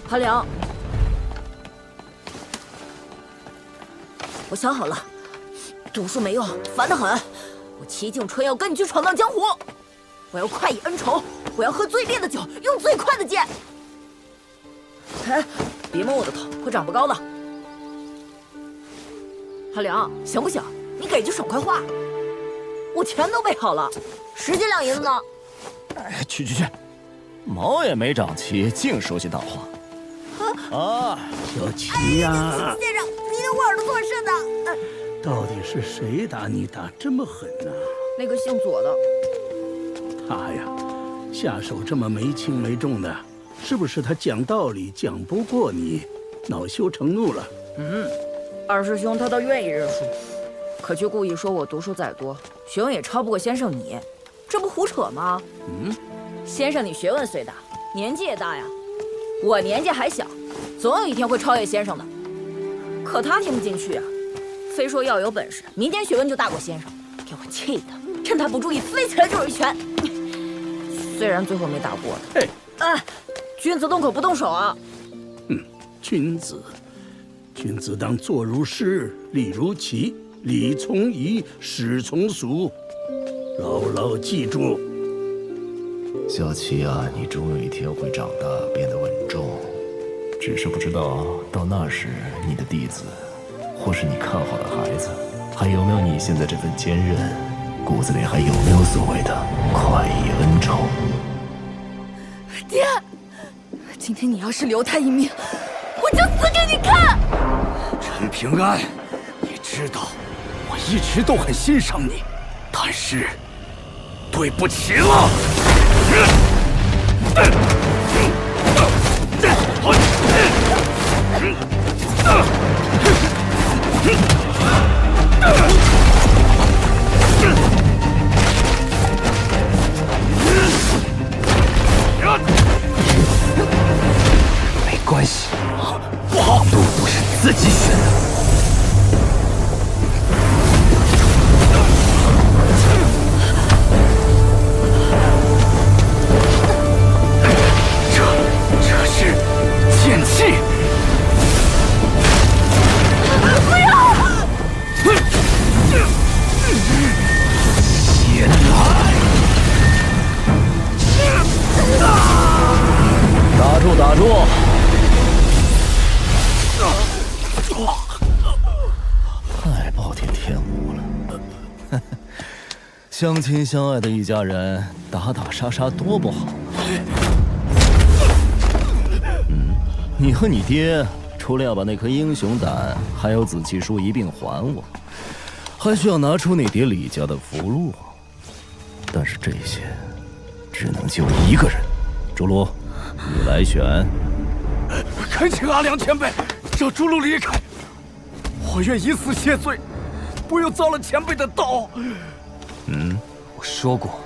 韩良，我想好了，读书没用，烦得很。我齐景春要跟你去闯荡江湖，我要快意恩仇，我要喝最烈的酒，用最快的剑。哎，别摸我的头，会长不高的。韩良，行不行？你给句爽快话。我钱都备好了，10斤2银子呢。哎，去，毛也没长齐，净说些大话。啊，小齐呀！先生，您的耳朵做甚的？到底是谁打你打这么狠呢？那个姓左的。他呀，下手这么没轻没重的，是不是他讲道理讲不过你，恼羞成怒了？二师兄他倒愿意认输，可却故意说我读书再多，学问也超不过先生你，这不胡扯吗？先生你学问虽大，年纪也大呀，我年纪还小，总有一天会超越先生的。可他听不进去啊，非说要有本事，民间学问就大过先生，给我气的，趁他不注意飞起来就是一拳。虽然最后没打过他。君子动口不动手啊！君子当坐如师，立如棋，礼从仪，史从俗，牢牢记住。小齐啊，你终有一天会长大，变得稳重。只是不知道到那时，你的弟子，或是你看好的孩子，还有没有你现在这份坚韧？骨子里还有没有所谓的快意恩仇？爹，今天你要是留他一命，我就死给你看！陈平安，你知道，我一直都很欣赏你，但是对不起了。没关系，不好，路不是自己选的。这是剑气。不要！前来！打住！太暴殄天物了！相亲相爱的一家人，打打杀杀多不好。你和你爹除了要把那颗英雄胆还有紫气书一并还我，还需要拿出你爹李家的符箓。但是这些只能救一个人，朱卢，你来选。恳请阿良前辈让朱卢离开，我愿以死谢罪，不用遭了前辈的刀。我说过，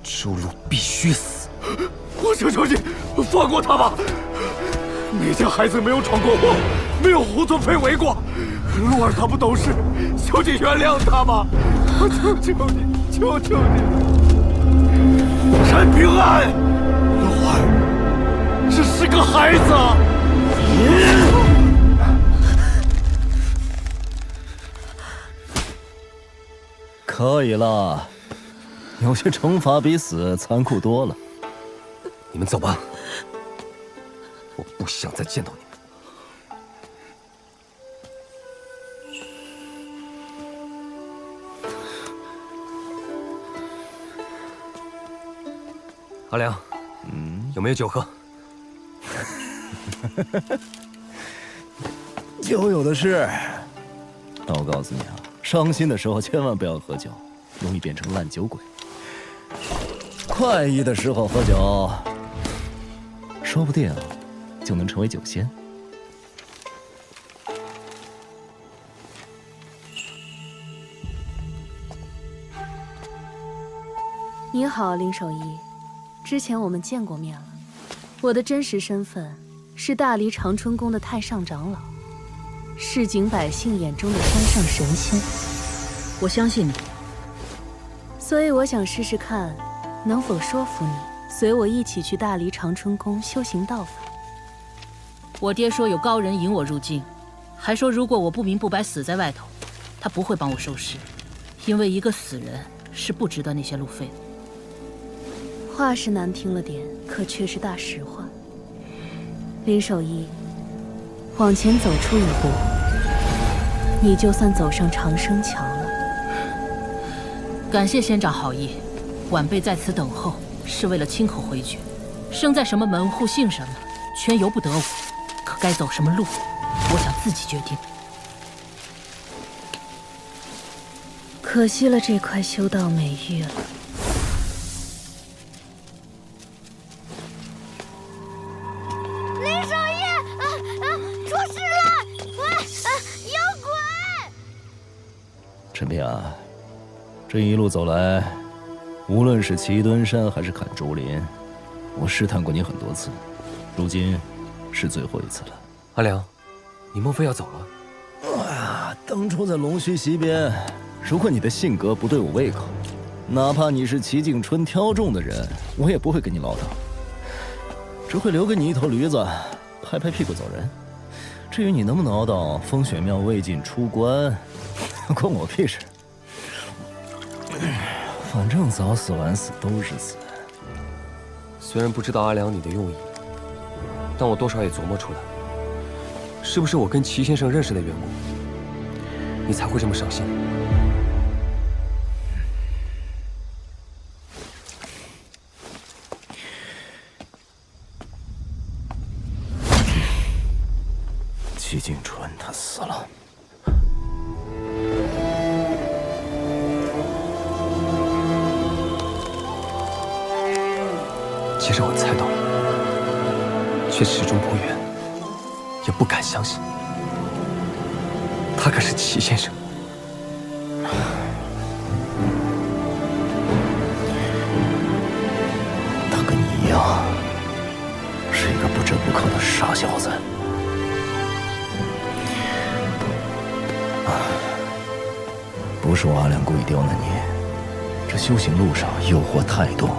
朱卢必须死。我求求你，放过他吧！你家孩子没有闯过祸，没有胡作非为过。鹿儿他不懂事，求你原谅他吧！我求求你！陈平安，鹿儿只是个孩子。可以了，有些惩罚比死残酷多了。你们走吧，我不想再见到你们。阿良，有没有酒喝？酒有的是。但我告诉你啊，伤心的时候千万不要喝酒，容易变成烂酒鬼。快意的时候喝酒，说不定就能成为酒仙。你好，林守义，之前我们见过面了。我的真实身份是大黎长春宫的太上长老，市井百姓眼中的山上神仙。我相信你，所以我想试试看，能否说服你随我一起去大黎长春宫修行道法。我爹说有高人引我入境，还说如果我不明不白死在外头，他不会帮我收尸，因为一个死人是不值得那些路费的。话是难听了点，可却是大实话。林守一，往前走出一步，你就算走上长生桥了。感谢仙长好意，晚辈在此等候，是为了亲口回绝。生在什么门户，姓什么，全由不得我。可该走什么路，我想自己决定。可惜了这块修道美玉了。林守一，出事了！有鬼！陈平安，这一路走来，无论是齐墩山还是砍竹林，我试探过你很多次，如今是最后一次了。阿良，你莫非要走了？哎呀，当初在龙须溪边，如果你的性格不对我胃口，哪怕你是齐景春挑中的人，我也不会跟你唠叨，只会留给你一头驴子，拍拍屁股走人。至于你能不能熬到风雪庙未尽出关，关我屁事。反正早死晚死都是死。虽然不知道阿良你的用意，但我多少也琢磨出来，是不是我跟齐先生认识的缘故，你才会这么伤心？齐景春他死了。其实我猜到了，却始终不愿，也不敢相信，他可是齐先生。他跟你一样，是一个不折不扣的傻小子。不是我阿良故意刁难你，这修行路上诱惑太多，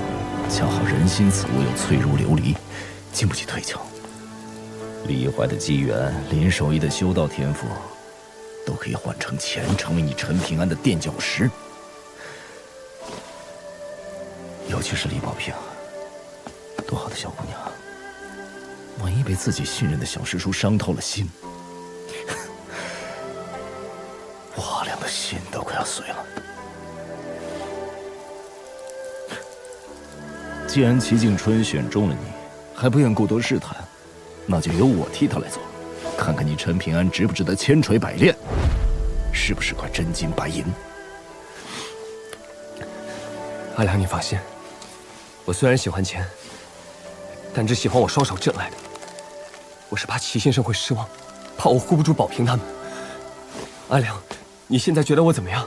恰好人心此物又脆如琉璃，经不起推敲。李怀的机缘，林守一的修道天赋，都可以换成钱，成为你陈平安的垫脚石。尤其是李宝平，多好的小姑娘，万一被自己信任的小师叔伤透了心，我阿良的心都快要碎了。既然齐景春选中了你，还不愿过多试探，那就由我替他来做，看看你陈平安值不值得千锤百炼，是不是块真金白银。阿良，你放心，我虽然喜欢钱，但只喜欢我双手挣来的。我是怕齐先生会失望，怕我护不住宝平他们。阿良，你现在觉得我怎么样？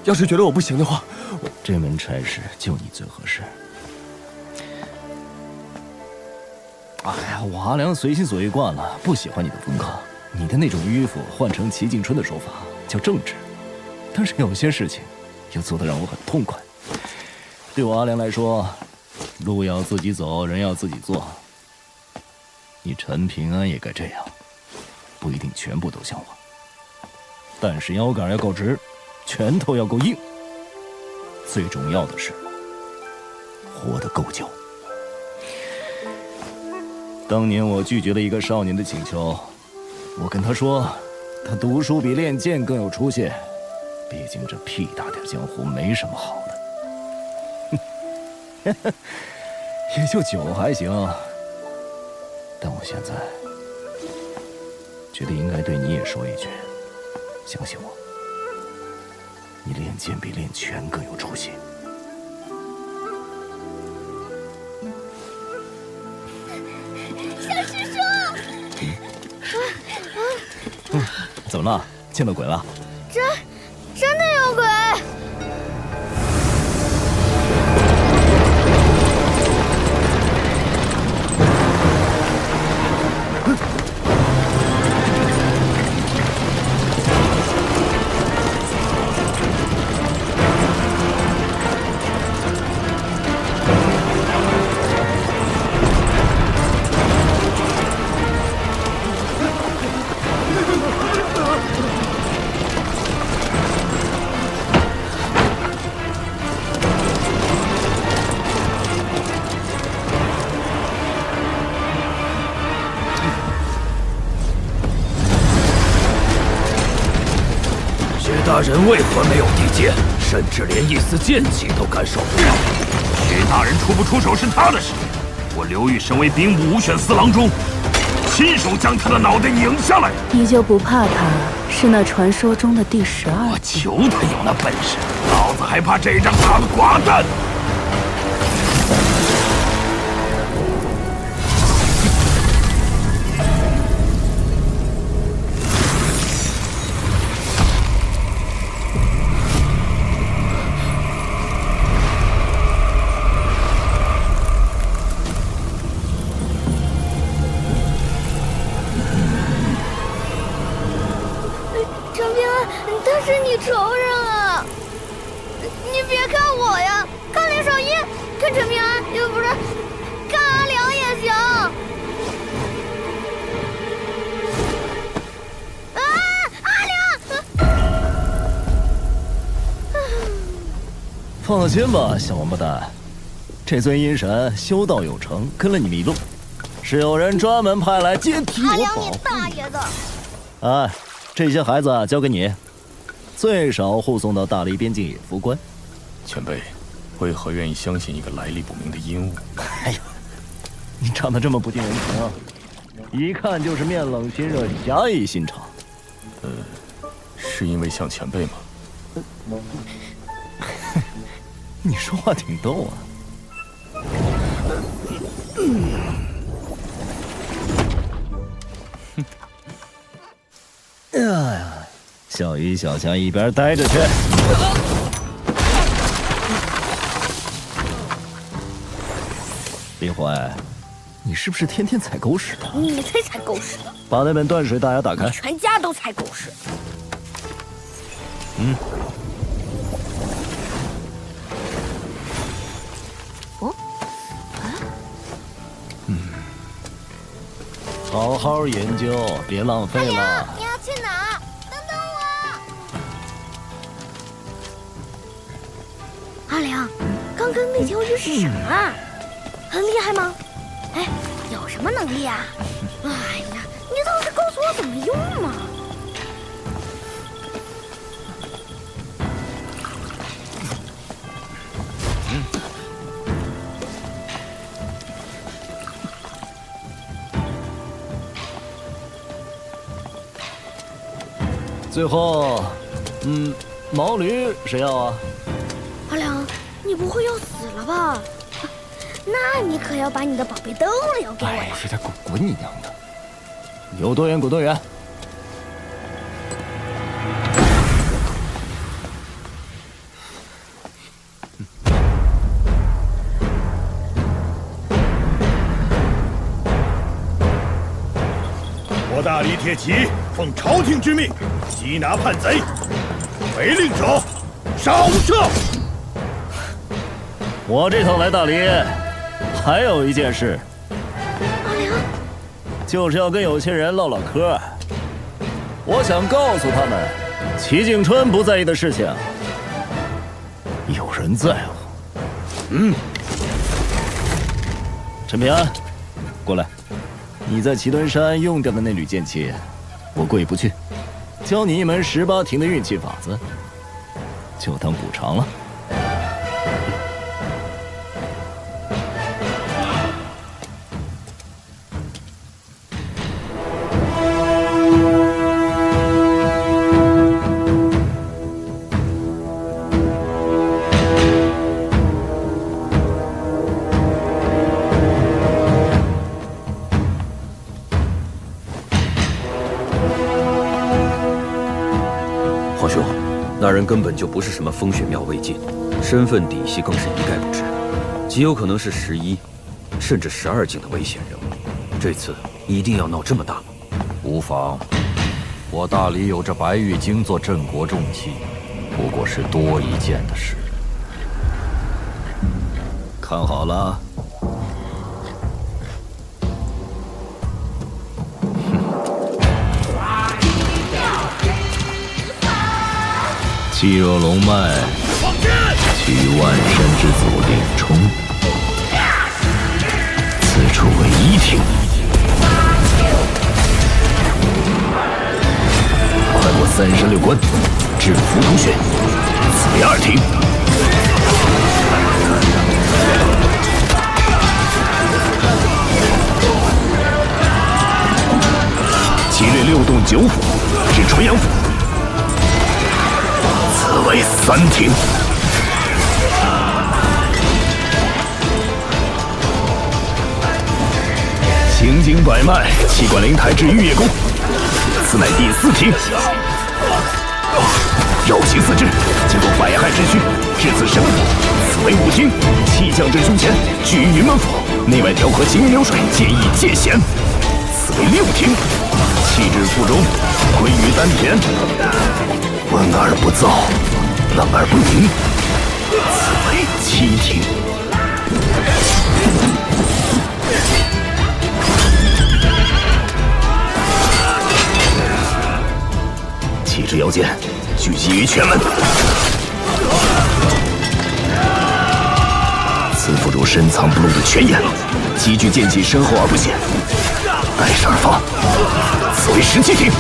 要是觉得我不行的话，这门差事就你最合适。哎呀，我阿良随心所欲惯了，不喜欢你的风格。你的那种迂腐，换成齐景春的说法叫正直。但是有些事情，又做得让我很痛快。对我阿良来说，路要自己走，人要自己做。你陈平安也该这样，不一定全部都像我，但是腰杆要够直，拳头要够硬。最重要的是，活得够久。当年我拒绝了一个少年的请求，我跟他说，他读书比练剑更有出息，毕竟这屁大点江湖没什么好的。也就酒还行，但我现在觉得应该对你也说一句，相信我，你练剑比练拳更有出息。小师叔，怎么了？见到鬼了？真的有鬼！大人为何没有地剑，甚至连一丝剑气都感受不到？徐大人出不出手是他的事，我刘裕身为兵部武选司郎中，亲手将他的脑袋拧下来。你就不怕他是那传说中的第12？我求他有那本事，老子还怕这张大的寡蛋！陈平安，他是你仇人啊！你别看我呀，看林少一，看陈平安，也不是，看阿良也行。啊，阿良！放了心吧，小王八蛋，这尊阴神修道有成，跟了你们一路，是有人专门派来接替我阿良，保护你大爷的！哎，这些孩子交给你，最少护送到大黎边境野夫关。前辈，为何愿意相信一个来历不明的阴物？哎呀，你长得这么不近人情啊，一看就是面冷心热、侠义心肠。是因为像前辈吗？你说话挺逗啊。哎呀，小鱼小强一边待着去。林怀，你是不是天天踩狗屎的？你才踩狗屎的，把那本断水大牙打开。全家都踩狗屎。好好研究，别浪费了。你要去哪？等等我。阿良，刚刚那条鱼是什么啊？很厉害吗？哎，有什么能力啊？哎呀，你倒是告诉我怎么用嘛！最后，毛驴谁要啊？阿良，你不会要死了吧？那你可要把你的宝贝灯留给我呀！这他滚你娘的！有多远滚多远。我大黎铁骑奉朝廷之命缉拿叛贼，违令者杀无赦。我这趟来大黎，还有一件事，阿良，就是要跟有钱人唠唠嗑。我想告诉他们，齐景春不在意的事情，有人在乎。陈平安，过来。你在祁墩山用掉的那缕剑气，我过意不去。教你一门18庭的运气法子，就当补偿了。那人根本就不是什么风雪庙魏晋，身份底细更是一概不知，极有可能是11，甚至12境的危险人物。这次一定要闹这么大吗？无妨，我大黎有着白玉京做镇国重器，不过是多一件的事。看好了。气若龙脉，取万山之祖令冲，此处为1庭。快过36关，至浮屠穴，此为2庭。7略6洞9府，至纯阳府，此为3庭。行经百脉，气贯灵台至玉液宫，此乃第4庭。绕行4至，经过百害之躯，至此神府，此为5庭。气降至胸前，聚于云门府，内外调和行云流水，兼益界弦，此为6庭。气至腹中，归于丹田，闻而不燥，冷而不凝，此为7庭。气至腰间，聚集于拳门，此附主深藏不露的拳眼，积聚剑气深厚而不显，带势而发，此为17庭。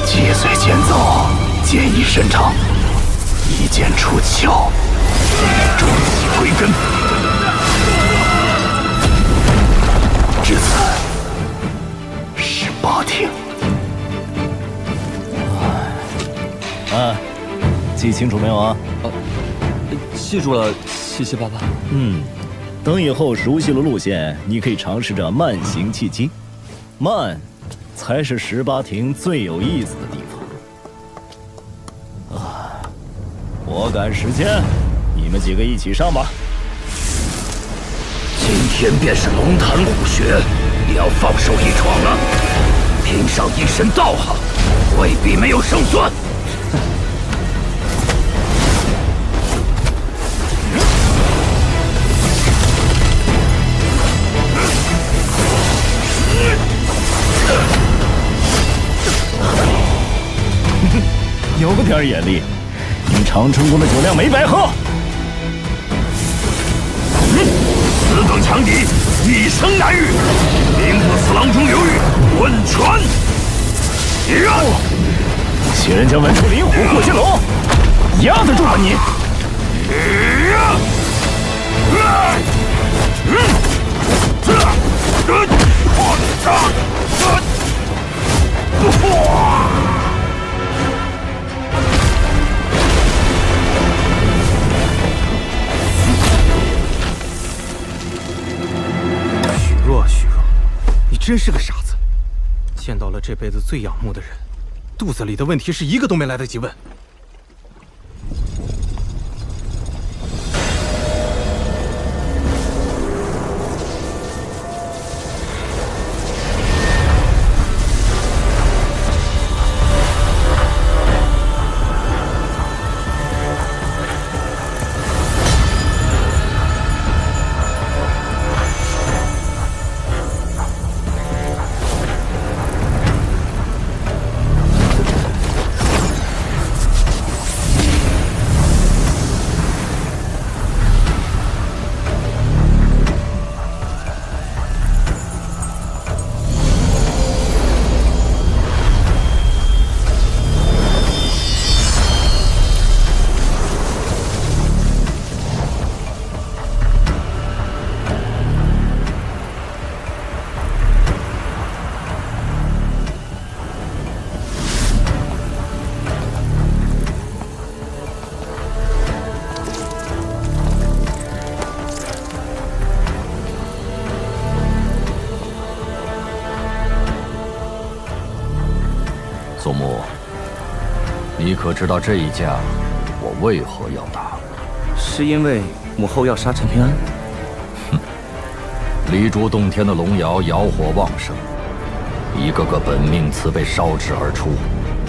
气随剑走，剑意深长，一剑出鞘，终极归根。至此18庭。记清楚没有啊？记住了，谢谢爸爸。等以后熟悉了路线，你可以尝试着慢行气机，慢才是18庭最有意思的地方。我赶时间，你们几个一起上吧。今天便是龙潭虎穴，也要放手一闯了。拼上一身道行，未必没有胜算。有点眼力，你长春宫的酒量没白喝。此等强敌，一生难遇，兵不死郎中刘裕，问传。仙人将文出灵虎过金龙，压得住吗你？许若，你真是个傻子！见到了这辈子最仰慕的人，肚子里的问题是一个都没来得及问。祖母，你可知道这一架我为何要打？是因为母后要杀陈平安？离珠洞天的龙窑窑火旺盛，一个个本命祠被烧制而出，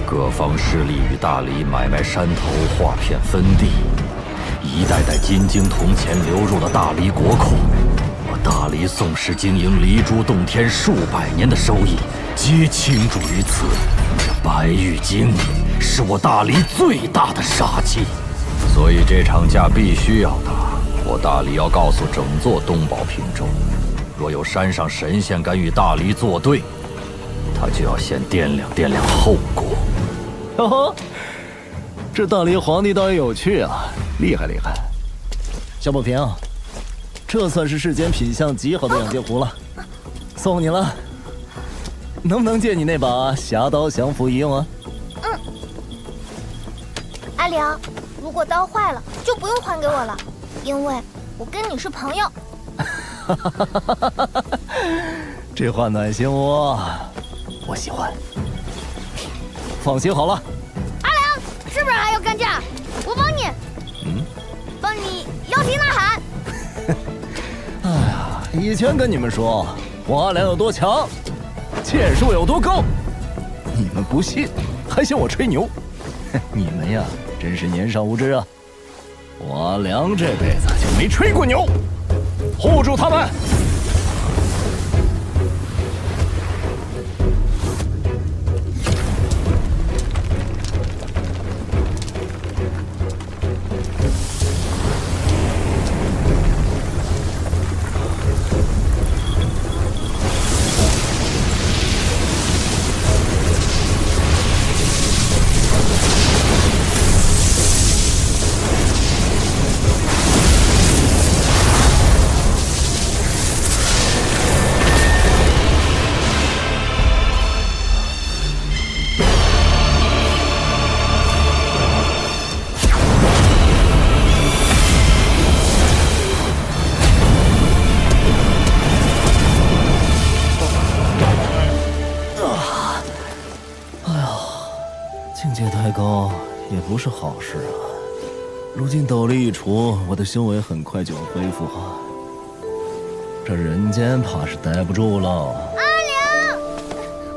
各方势力与大理买卖山头，划片分地，一代代金晶铜钱流入了大理国库。我大理宋氏经营离珠洞天数百年的收益，皆倾注于此。这白玉京是我大理最大的杀器。所以这场架必须要打。我大理要告诉整座东宝平州，若有山上神仙敢与大理作对，他就要先掂量后果。哟呵，这大理皇帝倒也有趣啊，厉害厉害。小宝平，这算是世间品相极好的养剑壶了，送你了。能不能借你那把侠刀降服一用啊？阿良，如果刀坏了，就不用还给我了，因为我跟你是朋友。这话暖心窝，我喜欢。放心好了。阿良，是不是还要干架？我帮你。帮你摇旗呐喊。哎呀，以前跟你们说我阿良有多强，剑术有多高，你们不信，还嫌我吹牛。你们呀，真是年少无知啊！我阿良这辈子就没吹过牛。护住他们！境界太高也不是好事啊！如今斗力一除，我的修为很快就要恢复啊！这人间怕是待不住了。阿良，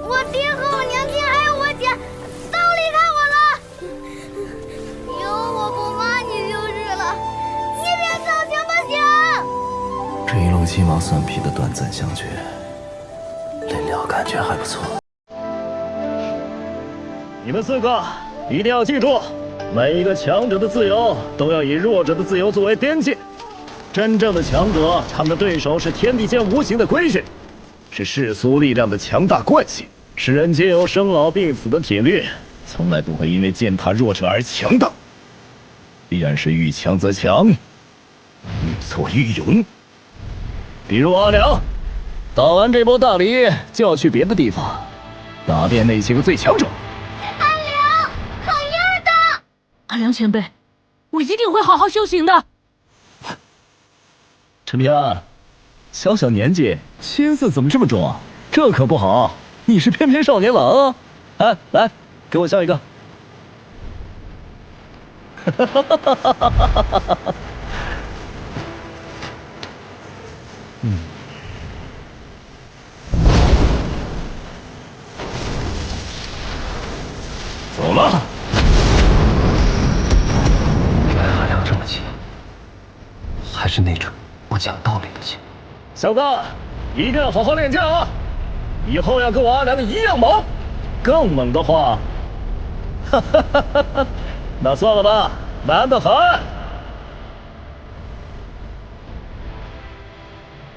我爹和我娘亲还有我姐都离开我了，有我不骂你就是了，你别走行不行？这一路鸡毛蒜皮的短暂相聚，临了感觉还不错。你们4个一定要记住，每一个强者的自由都要以弱者的自由作为边界。真正的强者，他们的对手是天地间无形的规矩，是世俗力量的强大惯性，是人皆有生老病死的铁律，从来不会因为践踏弱者而强大。必然是遇强则强，遇挫愈勇。比如阿良，打完这波大礼就要去别的地方，打遍那些个最强者。阿良前辈，我一定会好好修行的。陈平，小小年纪，心思怎么这么重啊？这可不好，你是翩翩少年郎啊！哎，来，给我笑一个。走了。阿良这么急，还是那种不讲道理的急。小子，一定要好好练剑啊！以后要跟我阿良一样猛，更猛的话，那算了吧，难得很。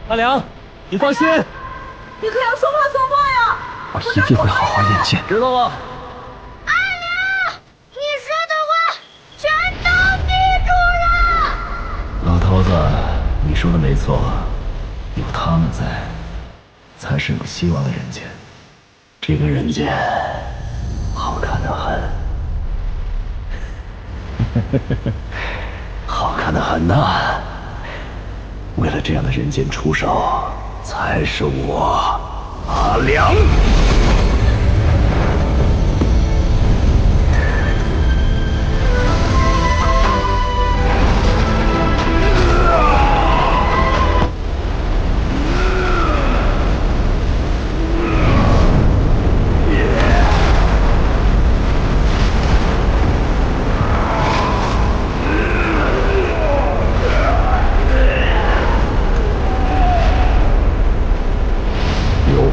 阿良，你放心，你可要说话算话呀！我一定会好好练剑，知道吗？阿良，你说的话全都记住了。老头子，你说的没错，有他们在，才是有希望的人间。这个人间，好看得很，好看得很呐！为了这样的人间出手，才是我阿良。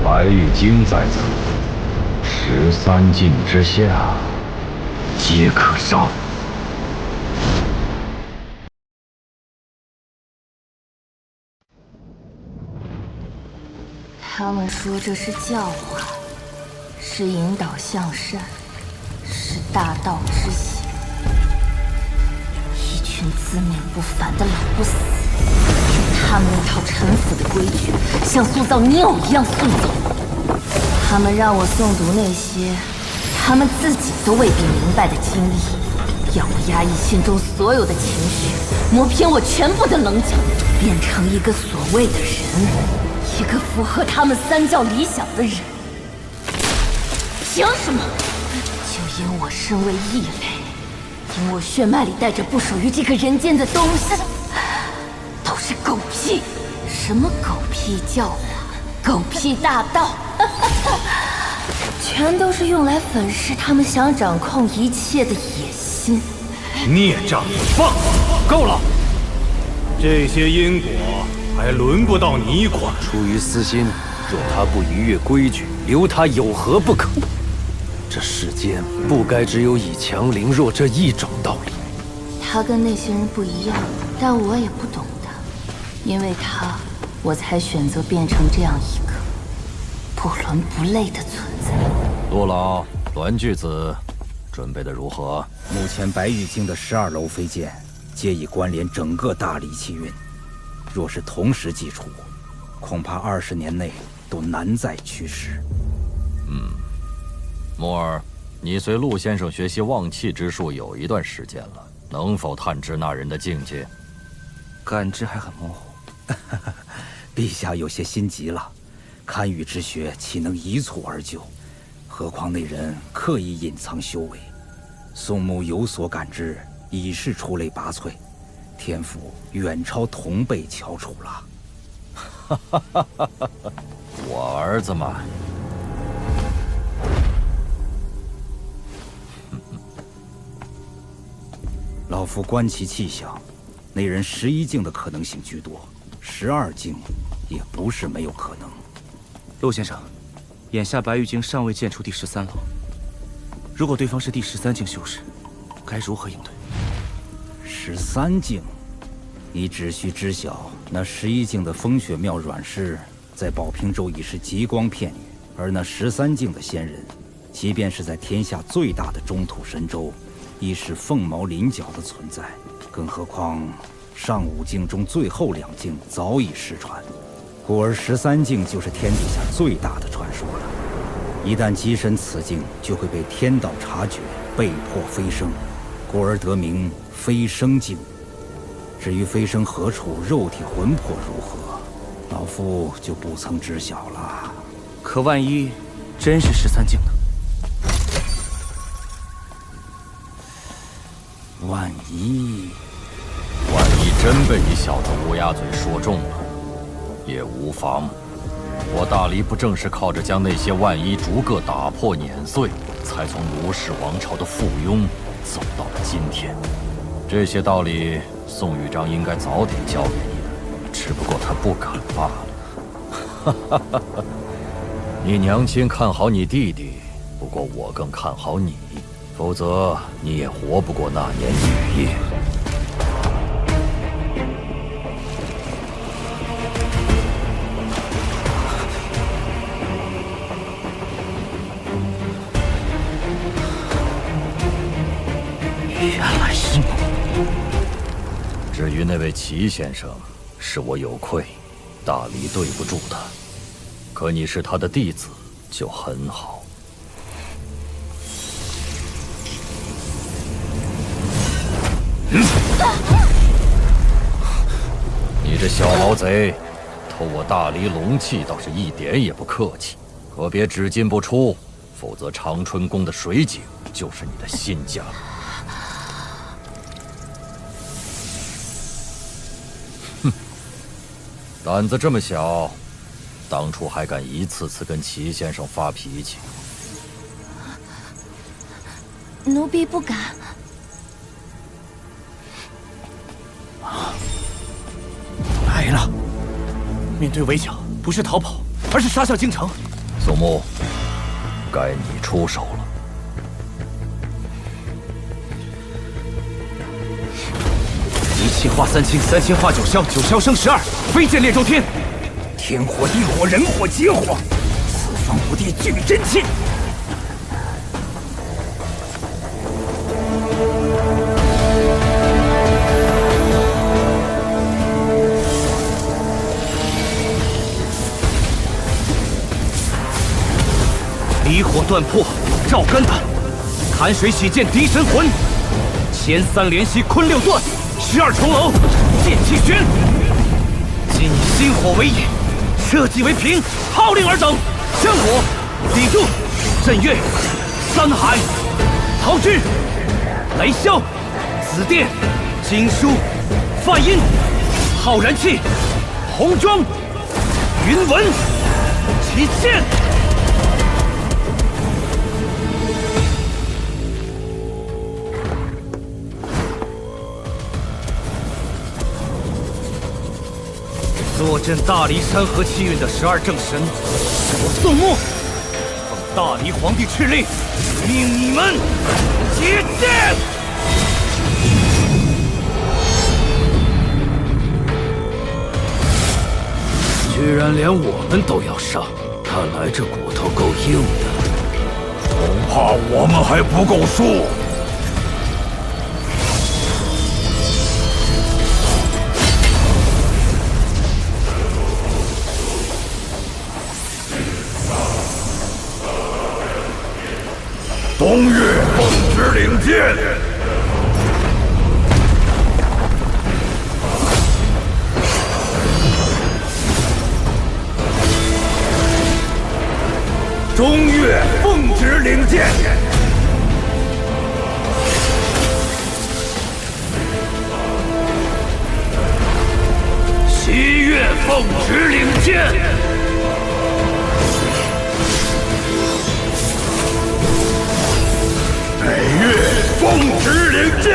白玉京在此，13境之下，皆可杀。他们说这是教化，是引导向善，是大道之行。一群自命不凡的老不死，用他们那套陈腐的规矩，像塑造泥偶一样塑造。他们让我诵读那些他们自己都未必明白的经历，要我压抑心中所有的情绪，磨平我全部的棱角，变成一个所谓的人。一个符合他们三教理想的人，凭什么？就因我身为异类，因我血脉里带着不属于这个人间的东西，都是狗屁！什么狗屁教化，狗屁大道，全都是用来粉饰他们想掌控一切的野心。孽障，放！够了！这些因果还轮不到你管。出于私心，若他不逾越规矩，留他有何不可？这世间不该只有以强凌弱这一种道理。他跟那些人不一样，但我也不懂他，因为他，我才选择变成这样一个不伦不类的存在。陆老、栾巨子，准备的如何？目前白玉京的12楼飞剑，皆已关联整个大理气运。若是同时祭出，恐怕20年内都难再驱使。木儿，你随陆先生学习望气之术有一段时间了，能否探知那人的境界？感知还很模糊。陛下有些心急了，堪舆之学岂能一蹴而就？何况那人刻意隐藏修为，宋穆有所感知，已是出类拔萃。天赋远超同辈翘楚了。我儿子嘛，老夫观其气象，那人11境的可能性居多，12境也不是没有可能。陆先生，眼下白玉京尚未建出第13楼，如果对方是第13境修士，该如何应对？13境，你只需知晓，那11境的风雪庙阮氏在宝平州已是极光片羽，而那13境的仙人，即便是在天下最大的中土神州，亦是凤毛麟角的存在。更何况上5境中最后2境早已失传，故而13境就是天底下最大的传说了。一旦跻身此境，就会被天道察觉，被迫飞升，故而得名飞升境。至于飞升何处，肉体魂魄如何，老夫就不曾知晓了。可万一真是13境呢？万一真被你小子乌鸦嘴说中了，也无妨。我大黎不正是靠着将那些万一逐个打破碾碎，才从卢氏王朝的附庸走到了今天？这些道理，宋豫章应该早点教给你的，只不过他不敢罢了。你娘亲看好你弟弟，不过我更看好你，否则你也活不过那年雨夜。原来是你。至于那位齐先生，是我有愧，大黎对不住他。可你是他的弟子，就很好。你这小毛贼，偷我大黎龙气倒是一点也不客气，可别只进不出，否则长春宫的水井就是你的新家。哼，胆子这么小，当初还敢一次次跟齐先生发脾气。奴婢不敢。来了！面对围剿，不是逃跑，而是杀向京城。宋穆，该你出手了。一气化三清，三清化九霄，九霄生12，飞剑列周天。天火、地火、人火、劫火，四方五帝聚真气。离火断魄，照肝胆；潭水洗剑，敌神魂。前三连袭，坤六断；12重楼，剑气轩。今以心火为引，社稷为凭，号令而等。香火，砥柱，震岳，三海，桃枝，雷霄，紫电，经书，梵音，浩然气，红妆，云纹，起剑。坐镇大离山河气运的12正神，我宋墨奉大离皇帝敕令，命你们结剑。居然连我们都要上，看来这骨头够硬的，恐怕我们还不够数。东岳奉旨领剑，中岳奉旨领剑，西岳奉旨领剑。北岳奉旨领剑，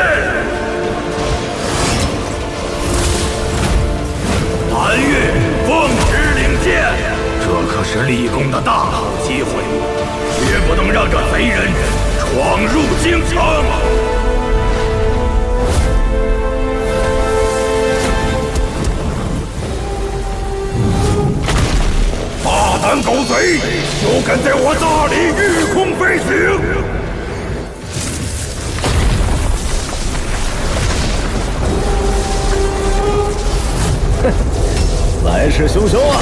南岳奉旨领剑。这可是立功的大好机会，绝不能让这贼人闯入京城。大胆狗贼，休敢在我大理御空飞行！来势汹汹啊！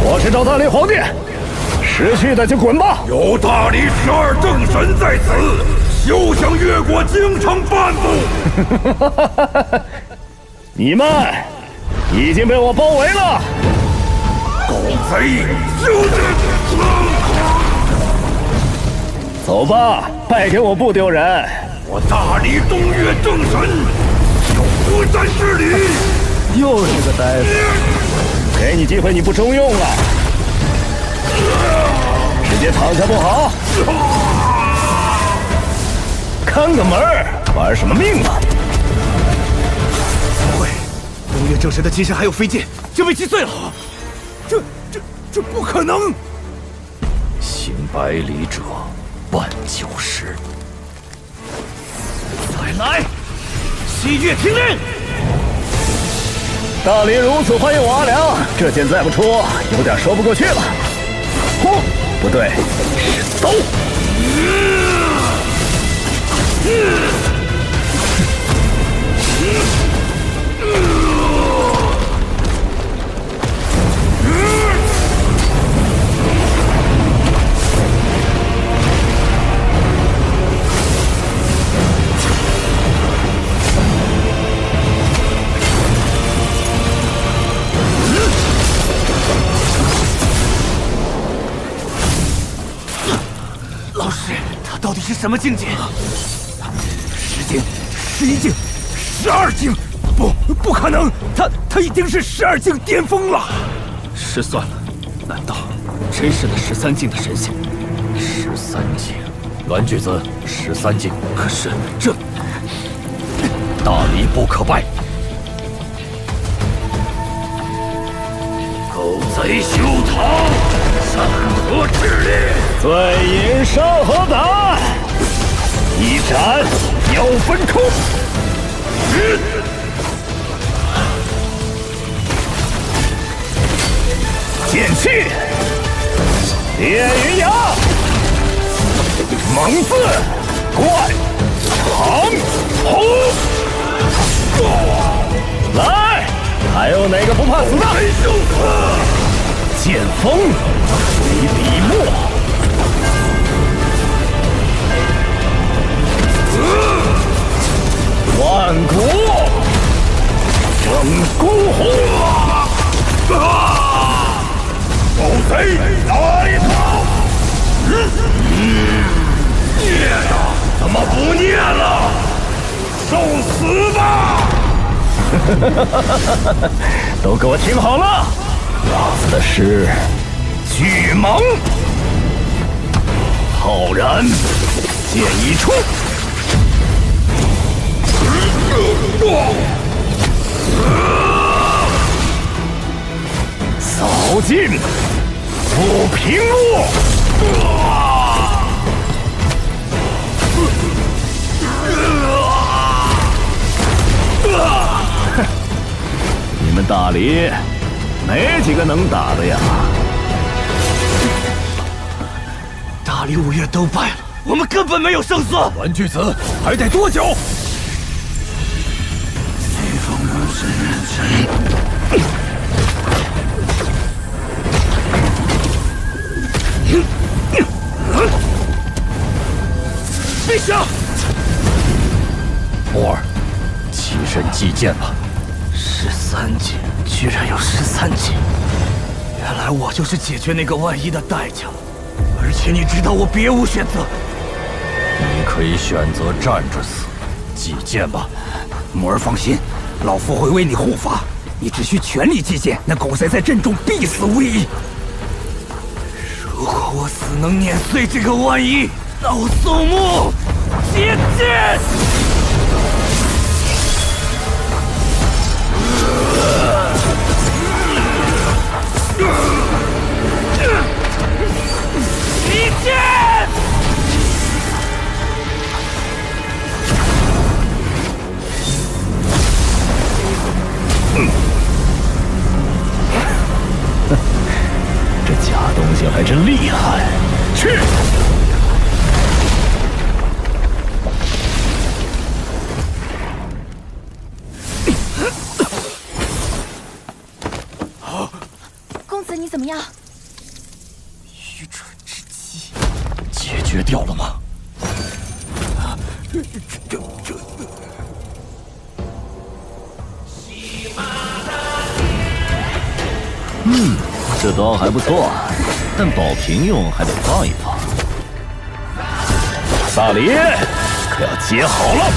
我是找大理皇帝，识趣的就滚吧！有大理12正神在此，休想越过京城半步！你们已经被我包围了！狗贼，走吧，败给我不丢人。我大理东岳正神有不战之理。又是个呆子，给你机会你不中用了，直接躺下不好？看个门儿，玩什么命啊？怎么会？东岳正神的金身还有飞剑，就被击碎了。这不可能！行百里者半九十。再来！西岳听令！大理如此欢迎我阿良，这剑再不出，有点说不过去了。呼，不对，是刀。老师，他到底是什么境界？10境、11境、12境，不可能！他已经是12境巅峰了。失算了，难道真是那13境的神仙？13境，栾巨子，13境。可是这大理不可败。狗贼休逃！山河炽烈，醉饮山河胆，一斩要分出。气，烈云崖，猛字贯长虹。来，还有哪个不怕死的？剑锋为笔墨。万古整孤鸿。狗贼来吧！念呀，怎么不念了？受死吧！都给我听好了，老子的是巨蟒。浩然，剑一出。扫尽不平路。你们大理没几个能打的呀！大理五岳都败了，我们根本没有胜算。文巨子还得多久？陛下，墨儿，起身祭剑吧。13境居然有13级，原来我就是解决那个万一的代价。而且你知道我别无选择。你可以选择站着死，祭剑吧。墨儿放心，老夫会为你护法。你只需全力祭剑，那狗贼在阵中必死无疑。如果我死能碾碎这个万一，那我宋穆接剑！一剑！这假东西还真厉害！去！公子，你怎么样？愚蠢之极，解决掉了吗？这刀还不错，但保平用还得放一放。萨里，可要接好了！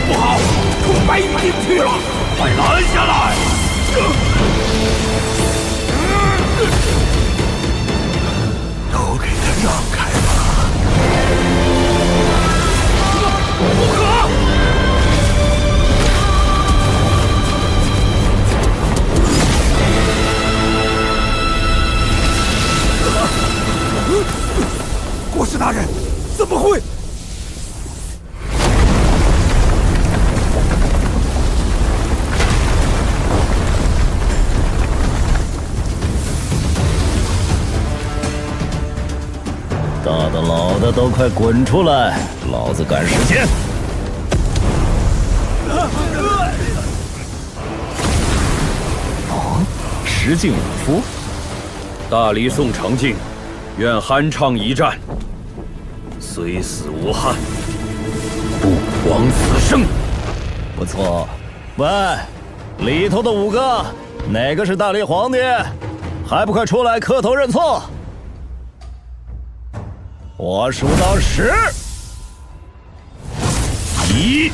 不好，出白影去了，快拦下来！都给他让开吧！不可！国师大人，怎么会？大的老的都快滚出来，老子赶时间！哦，石镜武夫，大理宋长靖，愿酣畅一战，虽死无憾，不枉此生。不错。喂，里头的5个，哪个是大理皇帝？还不快出来磕头认错！我数到10，1。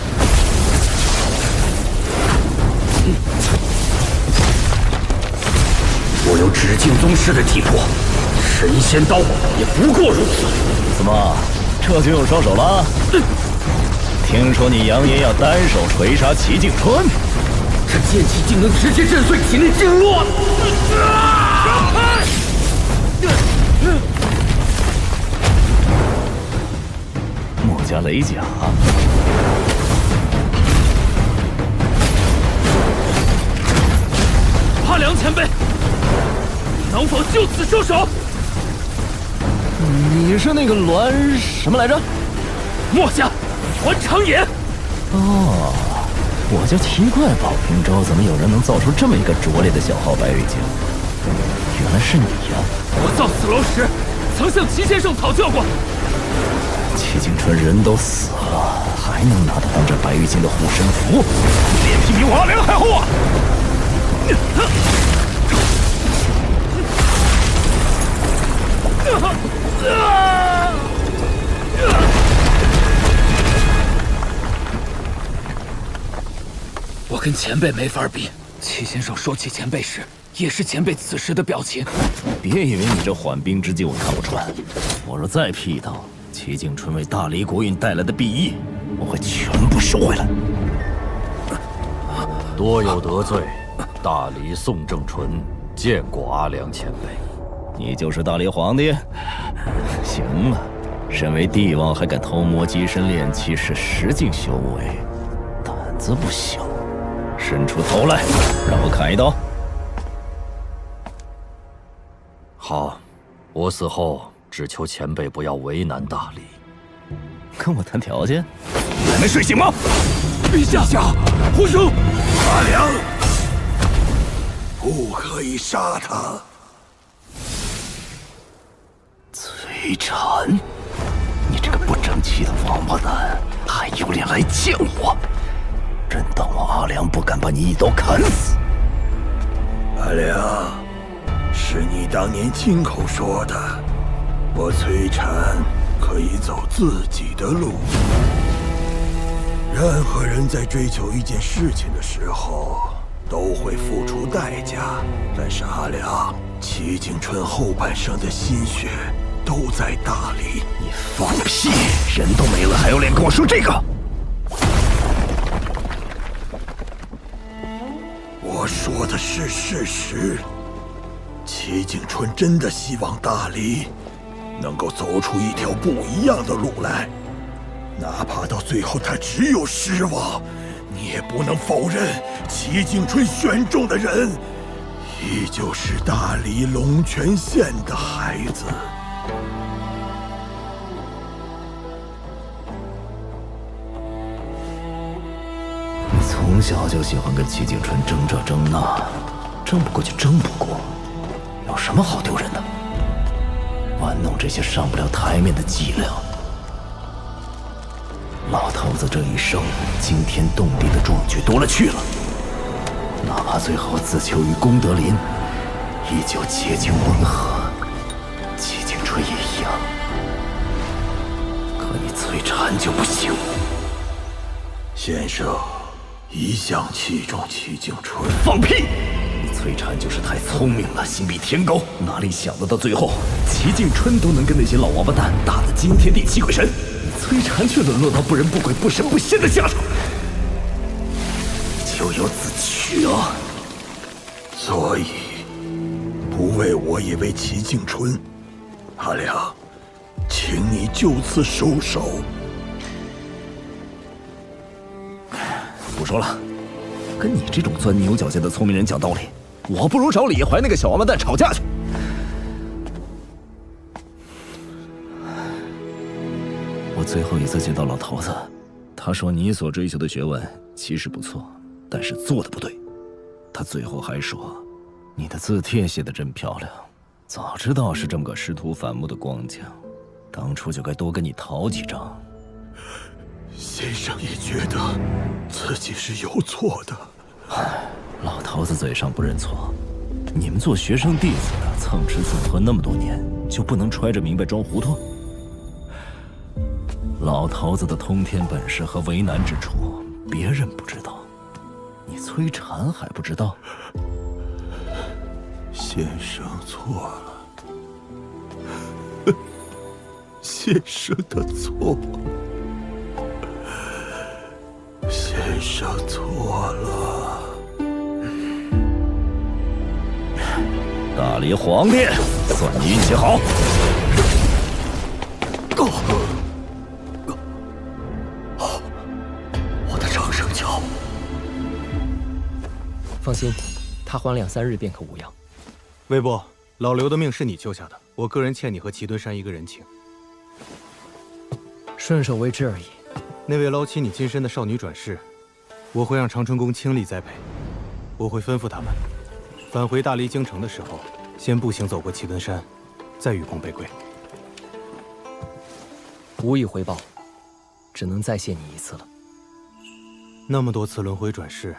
我有紫禁宗师的体魄，神仙刀也不过如此。怎么，这就用双手了？听说你扬言要单手锤杀齐景春，这剑气竟能直接震碎体内经络！墨家雷甲。前辈，能否就此收手？你是那个栾什么来着？墨家，栾长野。哦，我就奇怪宝平州怎么有人能造出这么一个拙劣的小号白玉镜，原来是你呀！我造死楼时，曾向齐先生讨教过。齐景春人都死了，还能拿他当这白玉镜的护身符？脸皮比我阿良还厚啊！我跟前辈没法比。齐先生说起前辈时，也是前辈此时的表情。别以为你这缓兵之计我看不穿，我若再劈一刀，齐景春为大黎国运带来的裨益，我会全部收回来。多有得罪，大黎宋正纯见过阿良前辈。你就是大黎皇帝？行了，身为帝王还敢偷摸机身炼器，是实境修为，胆子不小。伸出头来，让我砍一刀。好，我死后只求前辈不要为难大黎。跟我谈条件？还没睡醒吗？陛下，胡说！阿良，不可以杀他。崔禅，你这个不争气的王八蛋，还有脸来见我？真当我阿良不敢把你一刀砍死？阿良，是你当年亲口说的，我崔禅可以走自己的路。任何人在追求一件事情的时候，都会付出代价。但是阿良，齐景春后半生的心血都在大理。你放屁！人都没了，还有脸跟我说这个？我说的是事实。齐景春真的希望大黎能够走出一条不一样的路来，哪怕到最后他只有失望，你也不能否认齐景春选中的人依旧是大黎龙泉县的孩子。你从小就喜欢跟齐景春争这争那，争不过就争不过，有什么好丢人的？玩弄这些上不了台面的伎俩。老头子这一生惊天动地的壮举多了去了，哪怕最后自求于功德林，依旧接近温和。齐景春也一样，可你崔禅就不行。先生一向器重齐景春。放屁！你崔禅就是太聪明了，心比天高，哪里想得到最后齐景春都能跟那些老王八蛋打得惊天地泣鬼神，你崔禅却沦落到不人不鬼不神不仙的下场，咎由自取啊！所以不为我也为齐景春。阿良，请你就此收手。不说了，跟你这种钻牛角尖的聪明人讲道理，我不如找李怀那个小王八蛋吵架去。我最后一次见到老头子，他说你所追求的学问其实不错，但是做的不对。他最后还说，你的字帖写得真漂亮，早知道是这么个师徒反目的光景，当初就该多跟你讨几张。先生也觉得自己是有错的。老头子嘴上不认错，你们做学生弟子的蹭吃蹭喝那么多年，就不能揣着明白装糊涂？老头子的通天本事和为难之处，别人不知道，你崔禅还不知道？先生错了，先生的错，先生错了。大黎皇帝，算你运气好。我的长生桥。放心，他他缓2、3日便可无恙。魏部，老刘的命是你救下的，我个人欠你和齐敦山一个人情。顺手为之而已。那位捞起你金身的少女转世，我会让长春宫倾力栽培。我会吩咐他们，返回大离京城的时候，先步行走过齐敦山，再与共背归。无以回报，只能再谢你一次了。那么多次轮回转世，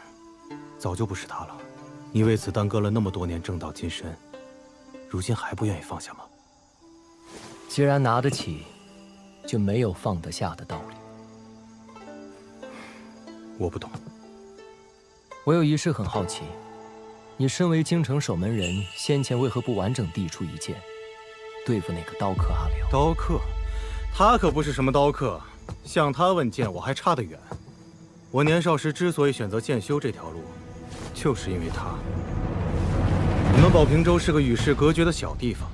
早就不是他了。你为此耽搁了那么多年正道金身，如今还不愿意放下吗？既然拿得起，就没有放得下的道理。我不懂。我有一事很好奇，你身为京城守门人，先前为何不完整递出一剑，对付那个刀客阿辽？刀客，他可不是什么刀客，向他问剑我还差得远。我年少时之所以选择剑修这条路，就是因为他。你们宝平州是个与世隔绝的小地方，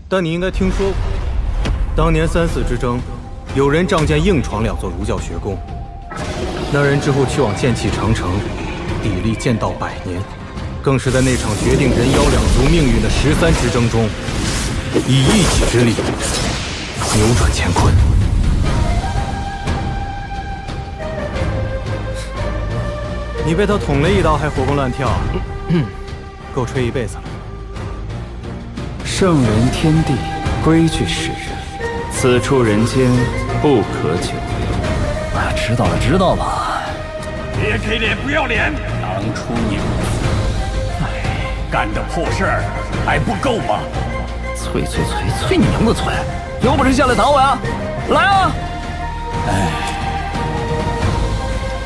但你应该听说过，当年3死之争，有人仗剑硬闯2座儒教学宫，那人之后去往剑气长城，砥砺剑道100年，更是在那场决定人妖2族命运的13之争中，以一己之力扭转乾坤。你被他捅了一刀还活蹦乱跳，够吹一辈子了。圣人天地，规矩世人，此处人间不可久留。知道了，知道了。别给脸不要脸！当初你干的破事儿还不够吗？催你娘的催！有本事下来打我呀！来啊！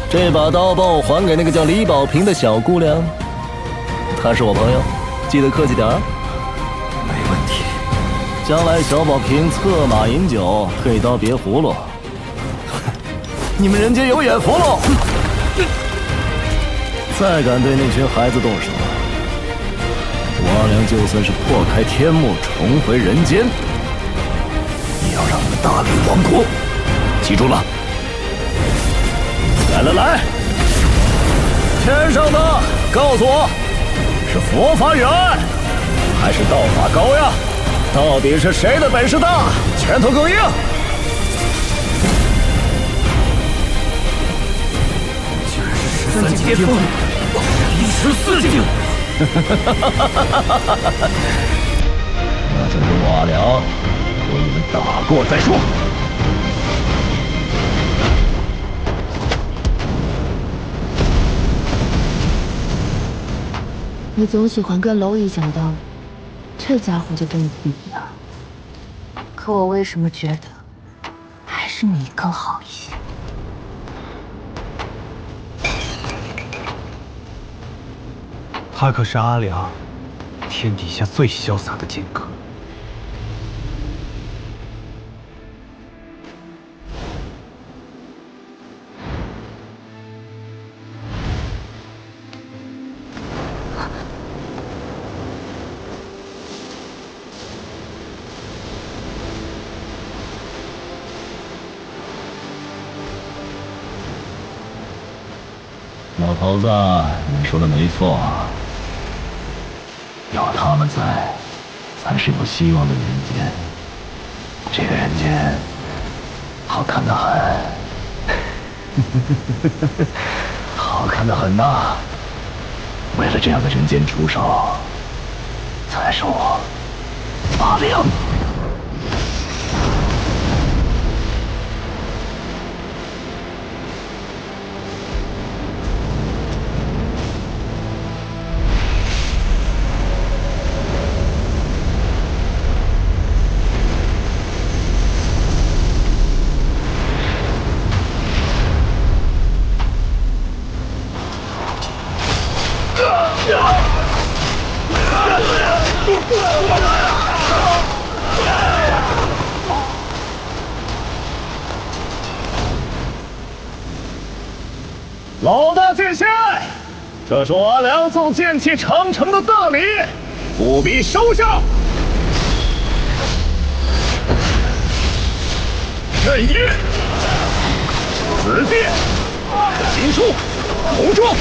这把刀帮我还给那个叫李宝平的小姑娘，她是我朋友，记得客气点儿。没问题。将来小宝平策马饮酒，退刀别葫芦。你们人间有眼福喽！再敢对那群孩子动手，我阿良就算是破开天幕重回人间，也要让你们大理亡国！记住了。来，天上的告诉我，是佛法远还是道法高呀？到底是谁的本事大，拳头更硬？居然是13境巅峰，第14境。那就由我阿良为你们打过再说。你总喜欢跟蝼蚁讲道理，这家伙就跟你不一样。可我为什么觉得还是你更好一些？他可是阿良，天底下最潇洒的剑客。老头子，你说的没错，有他们在，才是有希望的人间。这个人间，好看得很，好看得很呐！为了这样的人间出手，才是我阿良。老大见仙，这是我阿良送剑气长城的大礼，务必收下。任意，子弟，秦书，红妆。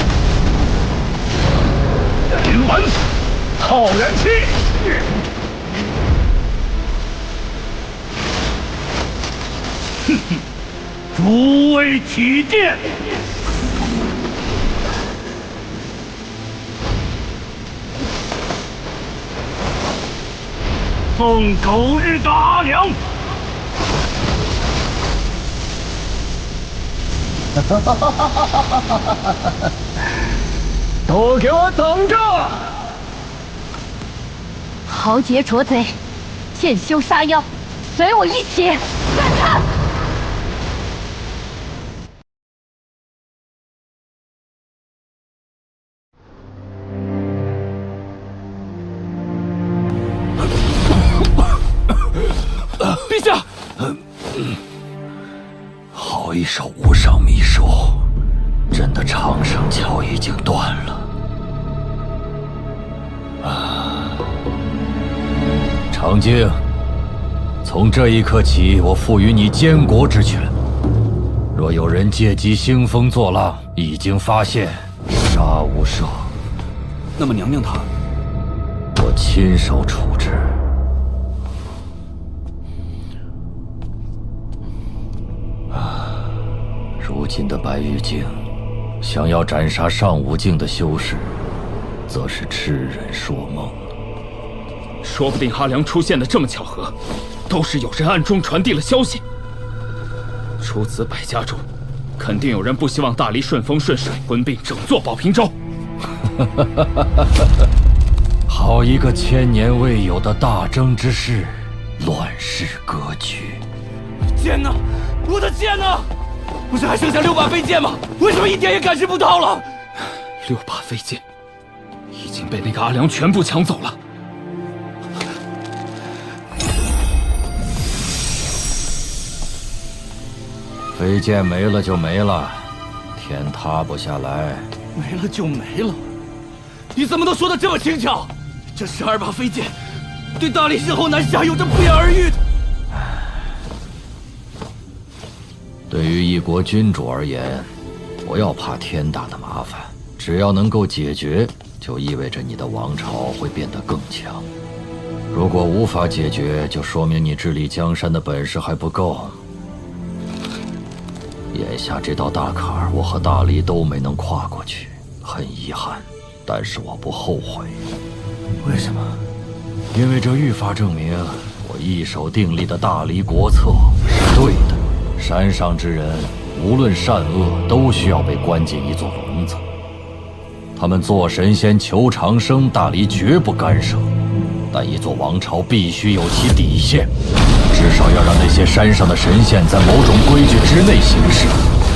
门，浩然气。哼哼，诸位起见。奉狗日的阿良！都给我等着！豪杰捉贼，剑修杀妖，随我一起干他！陛下，好一手无上秘术，朕的长生桥已经断了。长靖，从这一刻起，我赋予你监国之权。若有人借机兴风作浪，一经发现，杀无赦。那么娘娘她，我亲手处置。如今的白玉镜，想要斩杀上武境的修士，则是痴人说梦。说不定阿良出现的这么巧合，都是有人暗中传递了消息。除此百家中，肯定有人不希望大黎顺风顺水，吞并整座宝平州。好一个千年未有的大争之势，乱世格局。剑呢？我的剑呢？不是还剩下6把飞剑吗？为什么一点也感知不到了？6把飞剑已经被那个阿良全部抢走了。飞剑没了就没了，天塌不下来。没了就没了？你怎么能说得这么轻巧？这12把飞剑对大黎日后南下有着不言而喻的。对于一国君主而言，不要怕天大的麻烦，只要能够解决，就意味着你的王朝会变得更强。如果无法解决，就说明你治理江山的本事还不够。眼下这道大坎儿，我和大黎都没能跨过去，很遗憾，但是我不后悔。为什么？因为这愈发证明，我一手订立的大黎国策是对的。山上之人，无论善恶，都需要被关进一座笼子。他们做神仙求长生，大黎绝不干涉。但一座王朝必须有其底线，至少要让那些山上的神仙在某种规矩之内行事。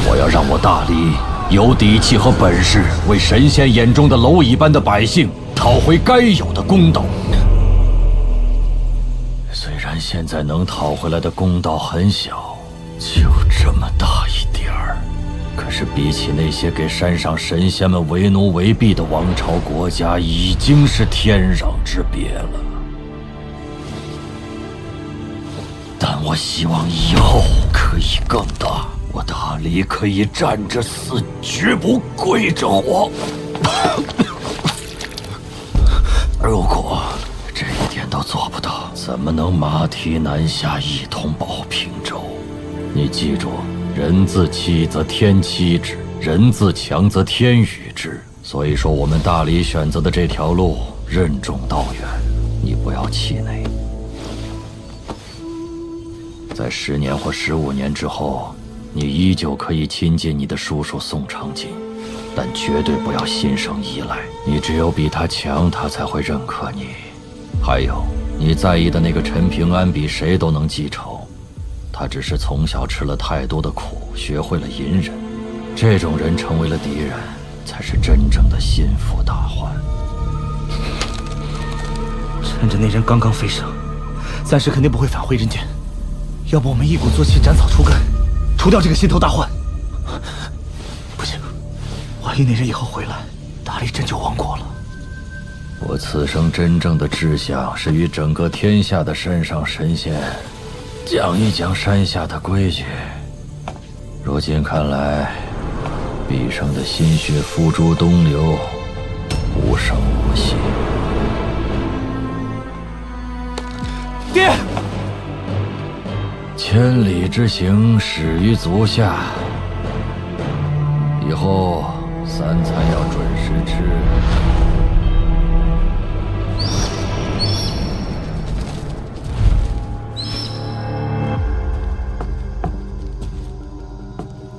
我要让我大黎有底气和本事，为神仙眼中的蝼蚁般的百姓讨回该有的公道。虽然现在能讨回来的公道很小，就这么大一点儿，可是比起那些给山上神仙们为奴为婢的王朝国家，已经是天壤之别了。但我希望以后可以更大，我大黎可以站着死，绝不跪着活。如果这一点都做不到，怎么能马蹄南下，一统保平州？你记住，人自欺则天欺之，人自强则天与之。所以说，我们大黎选择的这条路任重道远，你不要气馁。在10年或15年之后，你依旧可以亲近你的叔叔宋长景，但绝对不要心生依赖。你只有比他强，他才会认可你。还有，你在意的那个陈平安比谁都能记仇。他只是从小吃了太多的苦，学会了隐忍。这种人成为了敌人，才是真正的心腹大患。趁着那人刚刚飞升，暂时肯定不会返回人间。要不我们一鼓作气，斩草除根，除掉这个心头大患。不行，万一那人以后回来，大黎真就亡国了。我此生真正的志向是与整个天下的山上神仙讲一讲山下的规矩。如今看来，毕生的心血付诸东流，无声无息。千里之行，始于足下。以后3餐要准时吃。